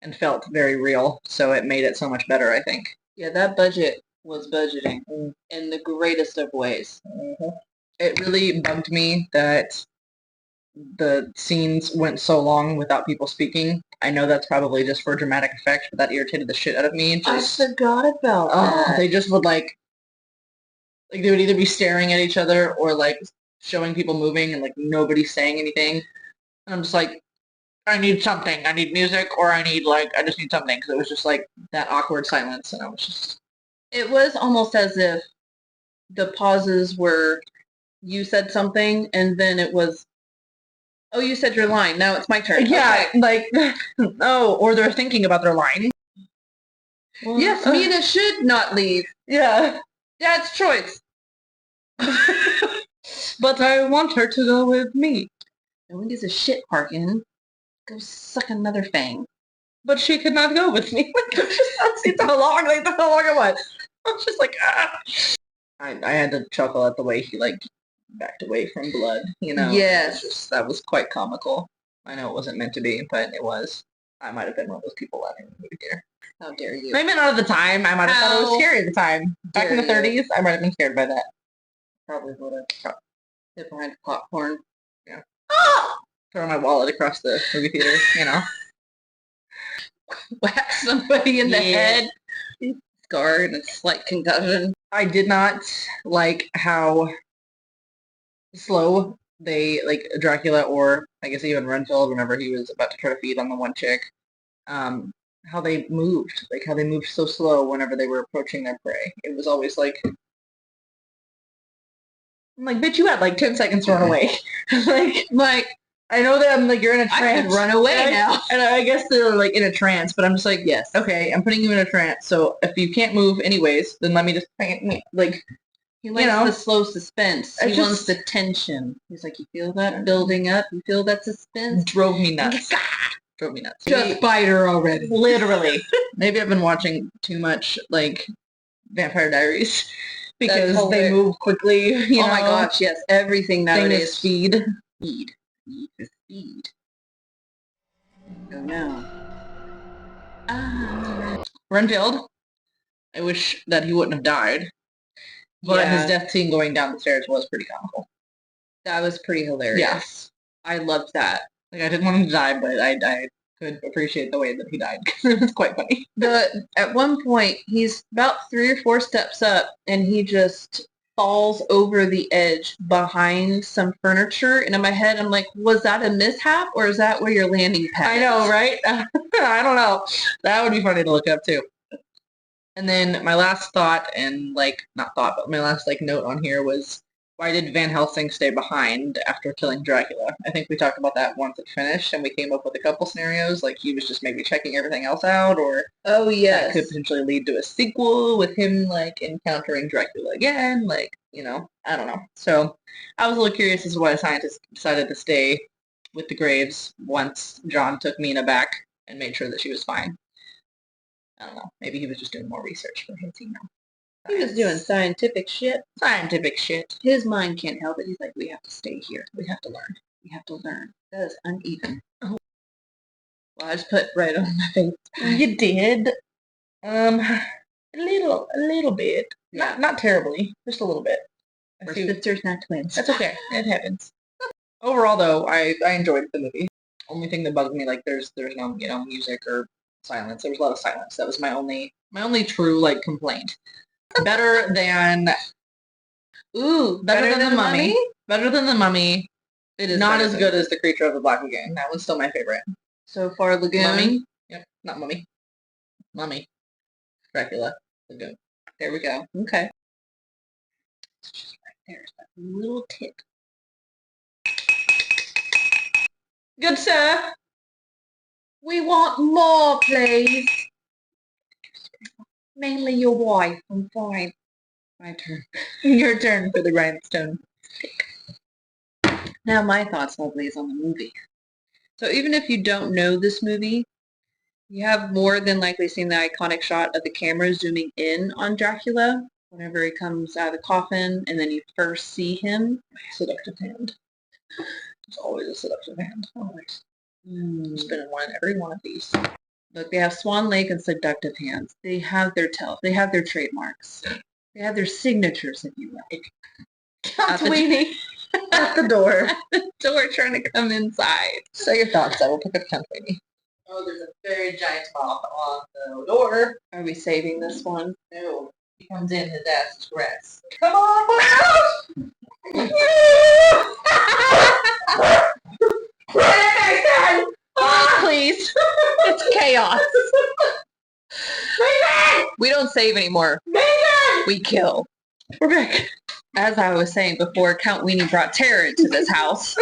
and felt very real. So it made it so much better, I think. Yeah, that budget was budgeting in the greatest of ways. It really bugged me that the scenes went so long without people speaking. I know that's probably just for dramatic effect, but that irritated the shit out of me. I forgot about that. They just would like they would either be staring at each other or like showing people moving and like nobody saying anything. And I'm just like, I need something. I need music, or I just need something, because it was just like that awkward silence, and I was just. It was almost as if the pauses were, you said something, and then it was, oh, you said your line. Now it's my turn. Yeah, Okay. like, no, or they're thinking about their line. Well, yes, Mina should not leave. Yeah. Dad's choice. But I want her to go with me. No one gives a shit, Parkin. Go suck another fang. But she could not go with me. That's how long it was. I was just like, ah. I had to chuckle at the way he like backed away from blood, you know? Yes. That was quite comical. I know it wasn't meant to be, but it was. I might have been one of those people laughing in the movie theater. How dare you? Maybe not at the time. I might have thought it was How scary at the time. Back in the dare 30s, I might have been scared by that. Probably would have. Hit behind popcorn. Yeah. Ah! Throw my wallet across the movie theater, you know? Whack somebody in the head. Scarred and a slight concussion. I did not like how slow they, like Dracula, or I guess even Renfield, whenever he was about to try to feed on the one chick, how they moved. Like how they moved so slow whenever they were approaching their prey. It was always like, I'm like, bitch, you had like 10 seconds to run away. like, I know that I'm like, you're in a trance. I could run away now. And I guess they're like in a trance, but I'm just like, yes, okay, I'm putting you in a trance. So if you can't move anyways, then let me just, like, he likes the slow suspense. He wants the tension. He's like, you feel that building up? You feel that suspense? Drove me nuts. Drove me nuts. Just bite her already. Literally. Maybe I've been watching too much, like, Vampire Diaries. Because they move quickly, you know? My gosh, yes. Everything nowadays. Is speed. Speed. Need for speed. Oh no. Renfield. I wish that he wouldn't have died. But his death scene going down the stairs was pretty comical. That was pretty hilarious. Yes. I loved that. Like, I didn't want him to die, but I could appreciate the way that he died. It was quite funny. At one point, he's about 3 or 4 steps up, and he just falls over the edge behind some furniture. And in my head, I'm like, was that a mishap, or is that where your landing pad I know, right? I don't know. That would be funny to look up, too. And then my last thought, and not thought, but my last note on here was, why did Van Helsing stay behind after killing Dracula? I think we talked about that once it finished, and we came up with a couple scenarios, like he was just maybe checking everything else out, or Oh, that could potentially lead to a sequel with him encountering Dracula again, I don't know. So I was a little curious as to why the scientists decided to stay with the graves once John took Mina back and made sure that she was fine. I don't know. Maybe he was just doing more research for his, He was doing scientific shit. scientific shit. His mind can't help it. He's like, we have to stay here. We have to learn. We have to learn. That is uneven. Oh. Well, I just put right on my face. You did. A little bit. Yeah. Not terribly. Just a little bit. We're sisters, not twins. That's okay. It happens. Overall, though, I enjoyed the movie. Only thing that bugged me, there's no music or silence. There was a lot of silence. That was my only true complaint. Better than better than the Mummy. Better than the Mummy. It is not better as than- good as The Creature of the Black Lagoon. That one's still my favorite. So far, Lagoon. Mummy. Yep, not Mummy. Mummy. Dracula. Lagoon. There we go. Okay. It's just right there. It's that little tip. Good sir. We want more, please. Mainly your wife. I'm fine. My turn. Your turn for the rhinestone stick. Now my thoughts, lovelies, on the movie. So even if you don't know this movie, you have more than likely seen the iconic shot of the camera zooming in on Dracula whenever he comes out of the coffin and then you first see him. Seductive hand. It's always a seductive hand. Always. There's been every one of these. Look, they have Swan Lake and seductive hands. They have their they have their trademarks. They have their signatures, if you like. Count Weenie at the door. The door trying to come inside. Say your thoughts. I will pick up Count Weenie. Oh, there's a very giant moth on the door. Are we saving this one? No. He comes in, his ass is grass. Come on, Please. It's chaos. We don't save anymore. We kill. We're back. As I was saying before, Count Weenie brought terror into this house.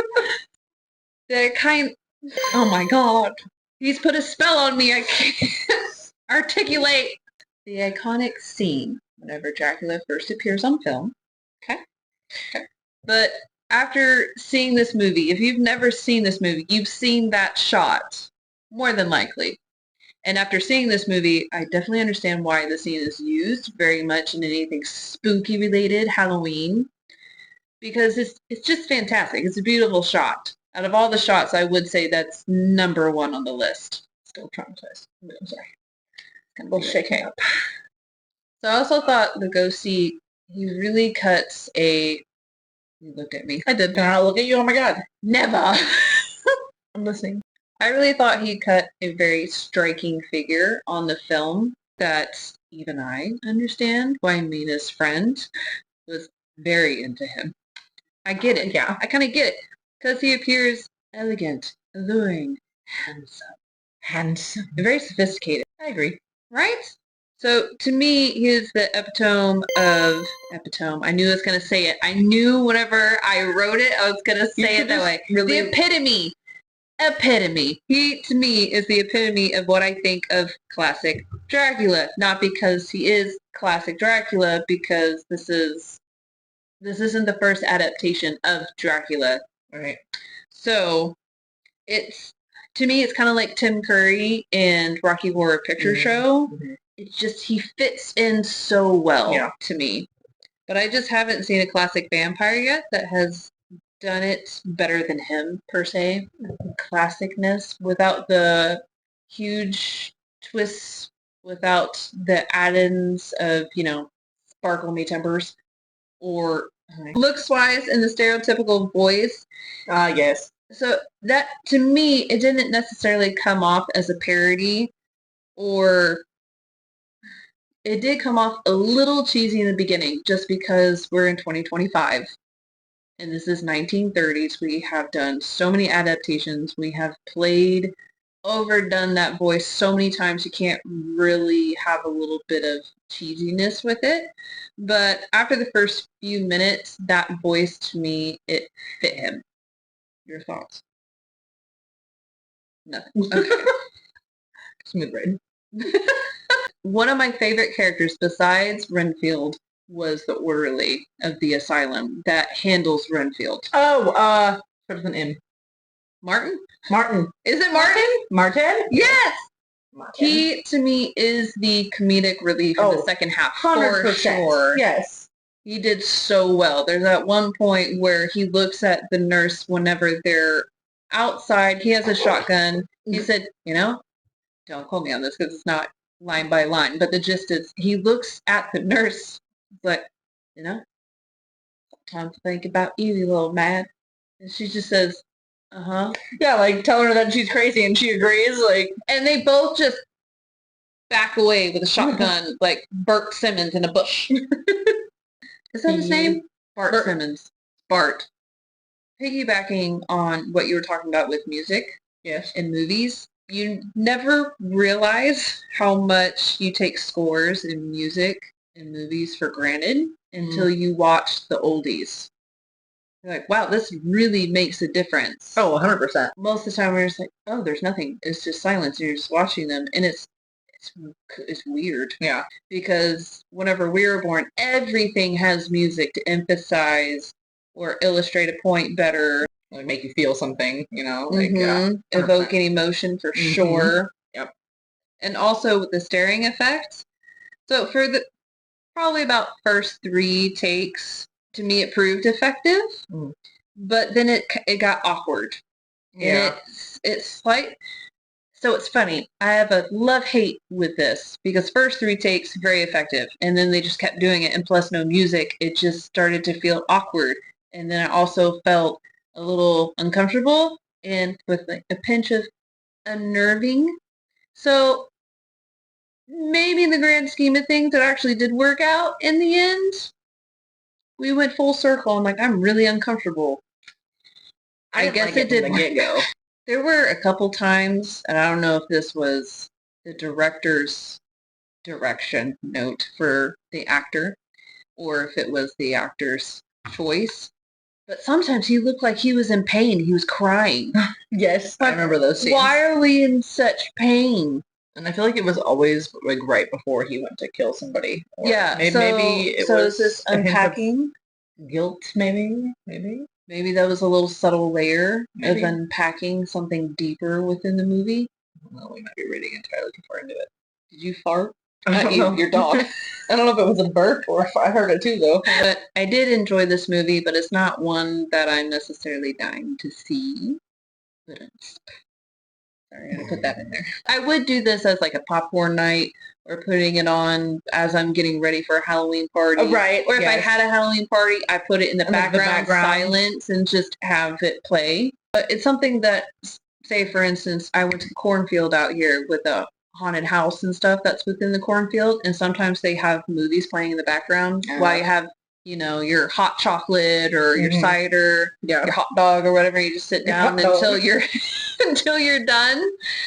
Oh my god. He's put a spell on me. I can't articulate. The iconic scene whenever Dracula first appears on film. Okay. But after seeing this movie, if you've never seen this movie, you've seen that shot, more than likely. And after seeing this movie, I definitely understand why the scene is used very much in anything spooky related, Halloween, because it's just fantastic. It's a beautiful shot. Out of all the shots, I would say that's number one on the list. Still traumatized. I'm sorry. We'll shake it up. So I also thought the Lugosi, he really cuts a... You looked at me. I did not look at you. Oh my god. Never. I'm listening. I really thought he cut a very striking figure on the film that even I understand why Mina's friend was very into him. I get it. Yeah. I kind of get it. Because he appears elegant, alluring, handsome, very sophisticated. I agree. Right? So to me, he is the epitome of... I knew I was going to say it. I knew whenever I wrote it, I was going to say it that way. Really... The epitome. He, to me, is the epitome of what I think of classic Dracula. Not because he is classic Dracula, because this isn't the first adaptation of Dracula. Right. So, to me, it's kind of like Tim Curry and Rocky Horror Picture Show. Mm-hmm. It's just, he fits in so well to me. But I just haven't seen a classic vampire yet that has done it better than him, per se. Classicness, without the huge twists, without the add-ins of, sparkle me timbers, or looks-wise and the stereotypical voice. Yes. So that, to me, it didn't necessarily come off as a parody, or it did come off a little cheesy in the beginning, just because we're in 2025. And this is 1930s. We have done so many adaptations. We have played overdone that voice so many times you can't really have a little bit of cheesiness with it. But after the first few minutes, that voice to me, it fit him. Your thoughts? Nothing. Okay. Smooth brain. One of my favorite characters besides Renfield was the orderly of the asylum that handles Renfield. Oh, starts with an M. Martin? Martin. Is it Martin? Martin? Yes! Martin. He, to me, is the comedic relief in the second half, 100%. for sure. Yes. He did so well. There's that one point where he looks at the nurse whenever they're outside. He has a shotgun. He said, don't quote me on this because it's not line by line, but the gist is he looks at the nurse like, sometimes I think about you little mad. And she just says, uh-huh. Yeah, like telling her that she's crazy and she agrees, like, and they both just back away with a shotgun like Bert Simmons in a bush. Is that his name? Bart Simmons. Bart. Piggybacking on what you were talking about with music, yes, in movies, you never realize how much you take scores in music in movies for granted until you watch the oldies. You're like, wow, this really makes a difference. Oh, 100%. Most of the time we're just like, oh, there's nothing. It's just silence. And you're just watching them. And it's weird. Yeah. Because whenever we were born, everything has music to emphasize or illustrate a point better. Like make you feel something, like evoke an emotion for sure. Yep. And also with the staring effect. So for the probably about first 3 takes, to me it proved effective. But then it got awkward. Yeah. And it's like, so it's funny. I have a love-hate with this because first 3 takes, very effective. And then they just kept doing it. And plus no music, it just started to feel awkward. And then I also felt a little uncomfortable and with like a pinch of unnerving. So maybe in the grand scheme of things, it actually did work out in the end. We went full circle. I'm like, I'm really uncomfortable. I guess it did get-go. There were a couple times, and I don't know if this was the director's direction note for the actor or if it was the actor's choice, but sometimes he looked like he was in pain. He was crying. Yes, I remember those scenes. Why are we in such pain? And I feel like it was always like right before he went to kill somebody. Or Yeah, maybe it was is this unpacking? Guilt, maybe? Maybe that was a little subtle layer Maybe. of unpacking something deeper within the movie. Well, we might be reading entirely too far into it. Did you fart? I don't know. Your dog. I don't know if it was a burp or if I heard it too, though. But I did enjoy this movie, but it's not one that I'm necessarily dying to see. But sorry, I put that in there. I would do this as like a popcorn night or putting it on as I'm getting ready for a Halloween party. Right. Or if I had a Halloween party, I put it in the background, silence, and just have it play. But it's something that, say for instance, I went to the cornfield out here with a haunted house and stuff that's within the cornfield, and sometimes they have movies playing in the background while you have, your hot chocolate or your cider, your hot dog or whatever. You just sit down until you're until you're done,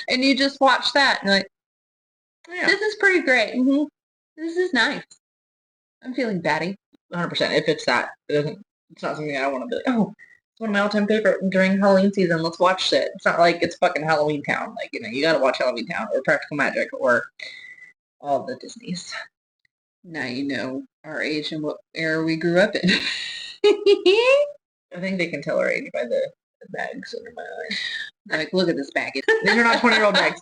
and you just watch that. And you're like, this is pretty great. This is nice. I'm feeling batty. 100%. If it's that, it's not something I want to be like, oh, it's one of my all-time favorite during Halloween season. Let's watch it. It's not like it's fucking Halloween Town. Like, you got to watch Halloween Town or Practical Magic or all the Disneys. Now you know our age and what era we grew up in. I think they can tell our age by the bags under my eyes. Like, look at this bag. These are not 20-year-old bags.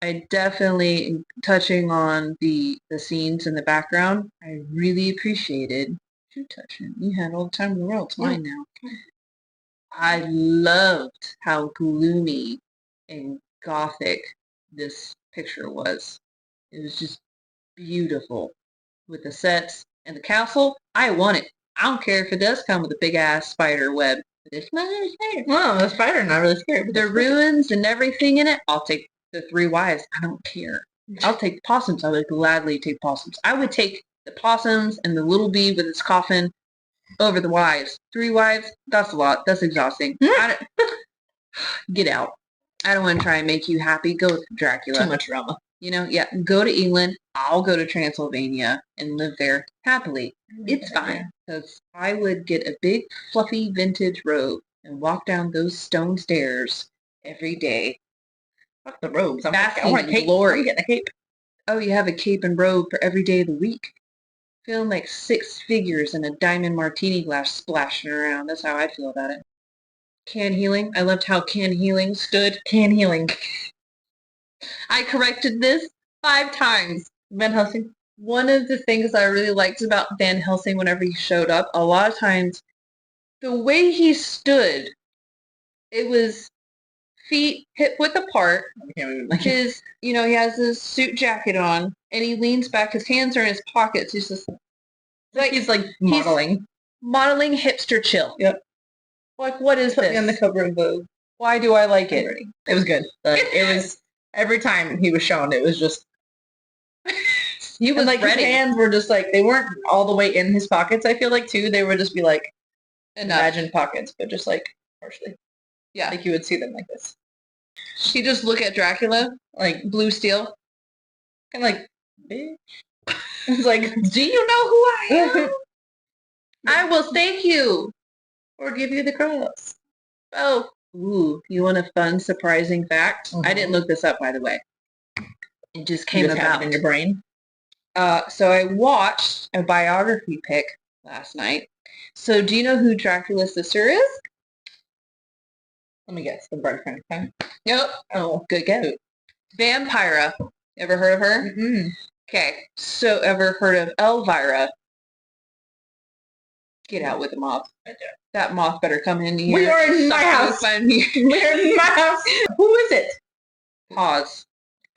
I definitely, touching on the scenes in the background, I really appreciated you touching. You had all the time in the world. It's mine now. I loved how gloomy and gothic this picture was. It was just beautiful with the sets and the castle. I want it. I don't care if it does come with a big ass spider web. It's not a spider. Well, the spider not really scary. But the ruins and everything in it, I'll take the 3 wives. I don't care. I'll take the possums. I would gladly take possums. I would take the possums and the little bee with its coffin over the wives. 3 wives, that's a lot. That's exhausting. Get out. I don't want to try and make you happy. Go with Dracula. Too much drama. You know, yeah, go to England. I'll go to Transylvania and live there happily. It's fine. Because I would get a big, fluffy, vintage robe and walk down those stone stairs every day. Fuck the robes. I Basking want a in cape. glory. I'm getting a cape. Oh, you have a cape and robe for every day of the week. Feeling like 6 figures in a diamond martini glass splashing around. That's how I feel about it. Can healing. I loved how can healing stood. Can healing. I corrected this 5 times. Van Helsing. One of the things I really liked about Van Helsing whenever he showed up, a lot of times, the way he stood, it was feet hip width apart. His, he has his suit jacket on, and he leans back. His hands are in his pockets. He's just he's like modeling. He's modeling hipster chill. Yep. Like, what is Put this? me on the cover of Vogue. Why do I like it? It was good. It was every time he was shown, it was just. He was like ready. His hands were just like they weren't all the way in his pockets. I feel like too. They would just be like imagined pockets, but just like partially. Yeah. Like you would see them like this. She just look at Dracula like blue steel, kind of like, bitch. It's like, do you know who I am? I will thank you or give you the cross. Oh, ooh, you want a fun, surprising fact? I didn't look this up, by the way. It just came about in your brain. So I watched a biography pic last night. So do you know who Dracula's sister is? Let me guess. The breadcrumb thing. Nope. Oh, good guess. Vampira. Ever heard of her? Mm-hmm. Okay. So ever heard of Elvira? Get out with the moth. That moth better come in here. We are in my house. We're in my house. Who is it? Pause.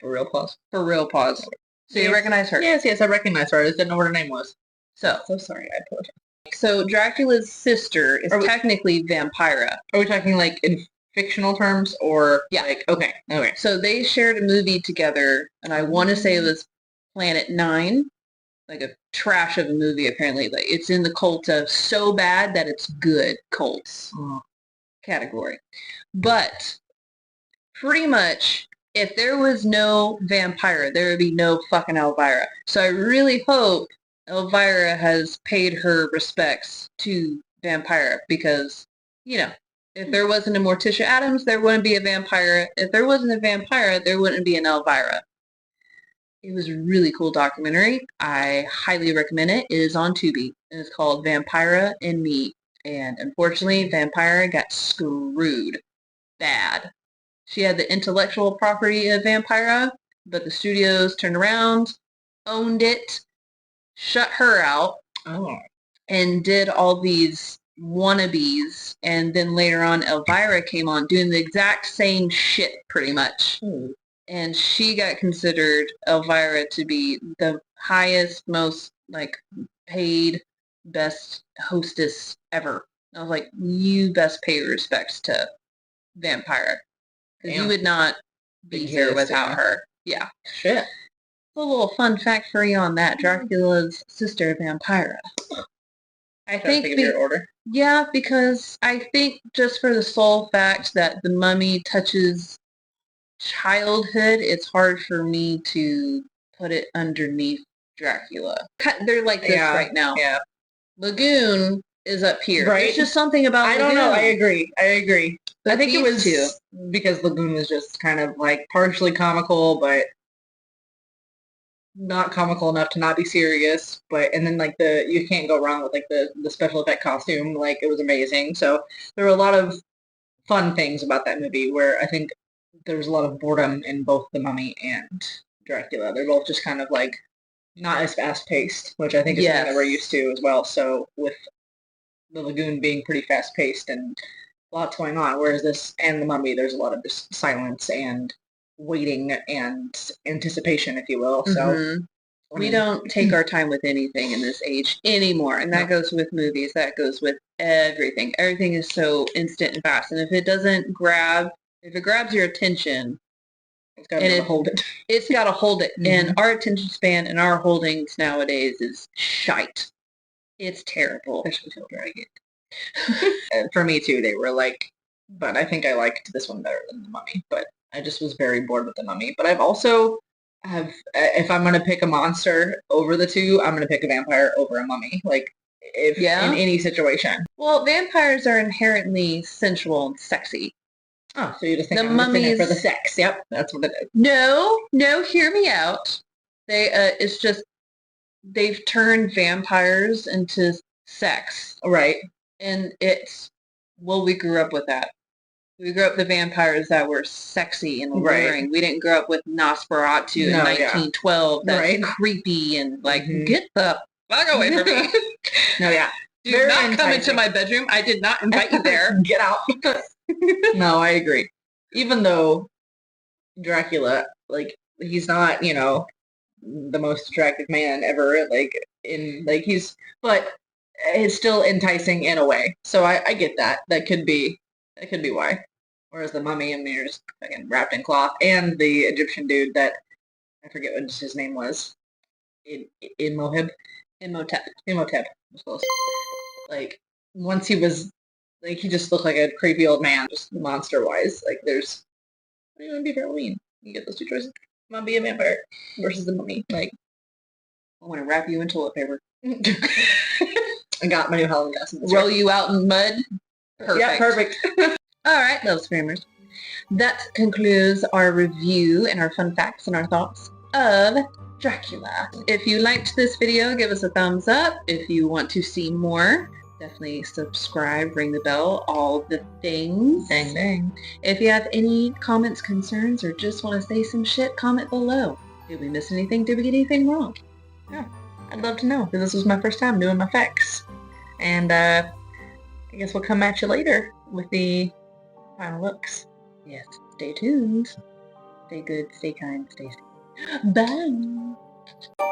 For real pause. For real pause. So you recognize her? Yes, I recognize her. I just didn't know what her name was. So sorry. I apologize. So Dracula's sister is technically Vampira. Are we talking like in fictional terms or like okay. So they shared a movie together, and I want to say it was Planet 9, like a trash of a movie apparently. Like it's in the cult of so bad that it's good cults category. But pretty much if there was no Vampira, there would be no fucking Elvira. So I really hope Elvira has paid her respects to Vampira because, if there wasn't a Morticia Addams, there wouldn't be a Vampira. If there wasn't a Vampira, there wouldn't be an Elvira. It was a really cool documentary. I highly recommend it. It is on Tubi. It's called Vampira and Me. And unfortunately, Vampira got screwed bad. She had the intellectual property of Vampira, but the studios turned around, owned it, shut her out, and did all these wannabes. And then later on, Elvira came on doing the exact same shit, pretty much. And she got considered, Elvira, to be the highest, most, paid, best hostess ever. I was like, you best pay respects to Vampira. Because you would not be here without her. Yeah. Shit. A little fun fact for you on that. Dracula's sister, Vampira. I think of your order. Yeah, because I think just for the sole fact that the mummy touches childhood, it's hard for me to put it underneath Dracula. They're like this right now. Yeah. Lagoon is up here. Right. There's just something about I don't know. I agree. But I think it was two. Because Lagoon was just kind of like partially comical, but not comical enough to not be serious. And then you can't go wrong with the special effect costume. Like it was amazing. So there were a lot of fun things about that movie where I think there was a lot of boredom in both The Mummy and Dracula. They're both just kind of not as fast paced, which I think is something that we're used to as well. So with the Lagoon being pretty fast paced and lots going on, whereas this and The Mummy, there's a lot of just silence and waiting and anticipation, if you will. So we don't take our time with anything in this age anymore, and that goes with movies. That goes with everything. Everything is so instant and fast, and if it grabs your attention, it's got to hold it. It's got to hold it, and our attention span and our holdings nowadays is shite. It's terrible. Especially Till Dragon. For me too, they were but I think I liked this one better than The Mummy. But I just was very bored with The Mummy. But I've also if I'm gonna pick a monster over the two, I'm gonna pick a vampire over a mummy. Like if in any situation. Well, vampires are inherently sensual and sexy. Oh, so you just think The I'm just in it for the mummies- sex? Yep, that's what it is. No, hear me out. It's just they've turned vampires into sex, Right. and we grew up with that. We grew up with vampires that were sexy and alluring. Right. We didn't grow up with Nosferatu in 1912 that's creepy and like, get the fuck away from me. No, yeah. Do Very not come enticing. into my bedroom. I did not invite you there. Get out. No, I agree. Even though Dracula, like, he's not, the most attractive man ever, but it's still enticing in a way. So I get that. That could be why. Whereas the mummy, and you're just fucking wrapped in cloth, and the Egyptian dude that I forget what his name was, Imhotep. Was close. Like once he was, like he just looked like a creepy old man, just monster wise. Like there's, what do you want to be for Halloween? You get those two choices. I'm gonna be a vampire versus the mummy. Like I want to wrap you in toilet paper. I got my new Halloween costume. Roll you out in mud. Perfect. Yeah, perfect. All right, little screamers. That concludes our review and our fun facts and our thoughts of Dracula. If you liked this video, give us a thumbs up. If you want to see more, definitely subscribe, ring the bell, all the things. Dang, dang. If you have any comments, concerns, or just want to say some shit, comment below. Did we miss anything? Did we get anything wrong? Yeah, I'd love to know, because this was my first time doing my facts. And I guess we'll come at you later with the final looks. Yes, stay tuned. Stay good, stay kind, stay safe. Bye.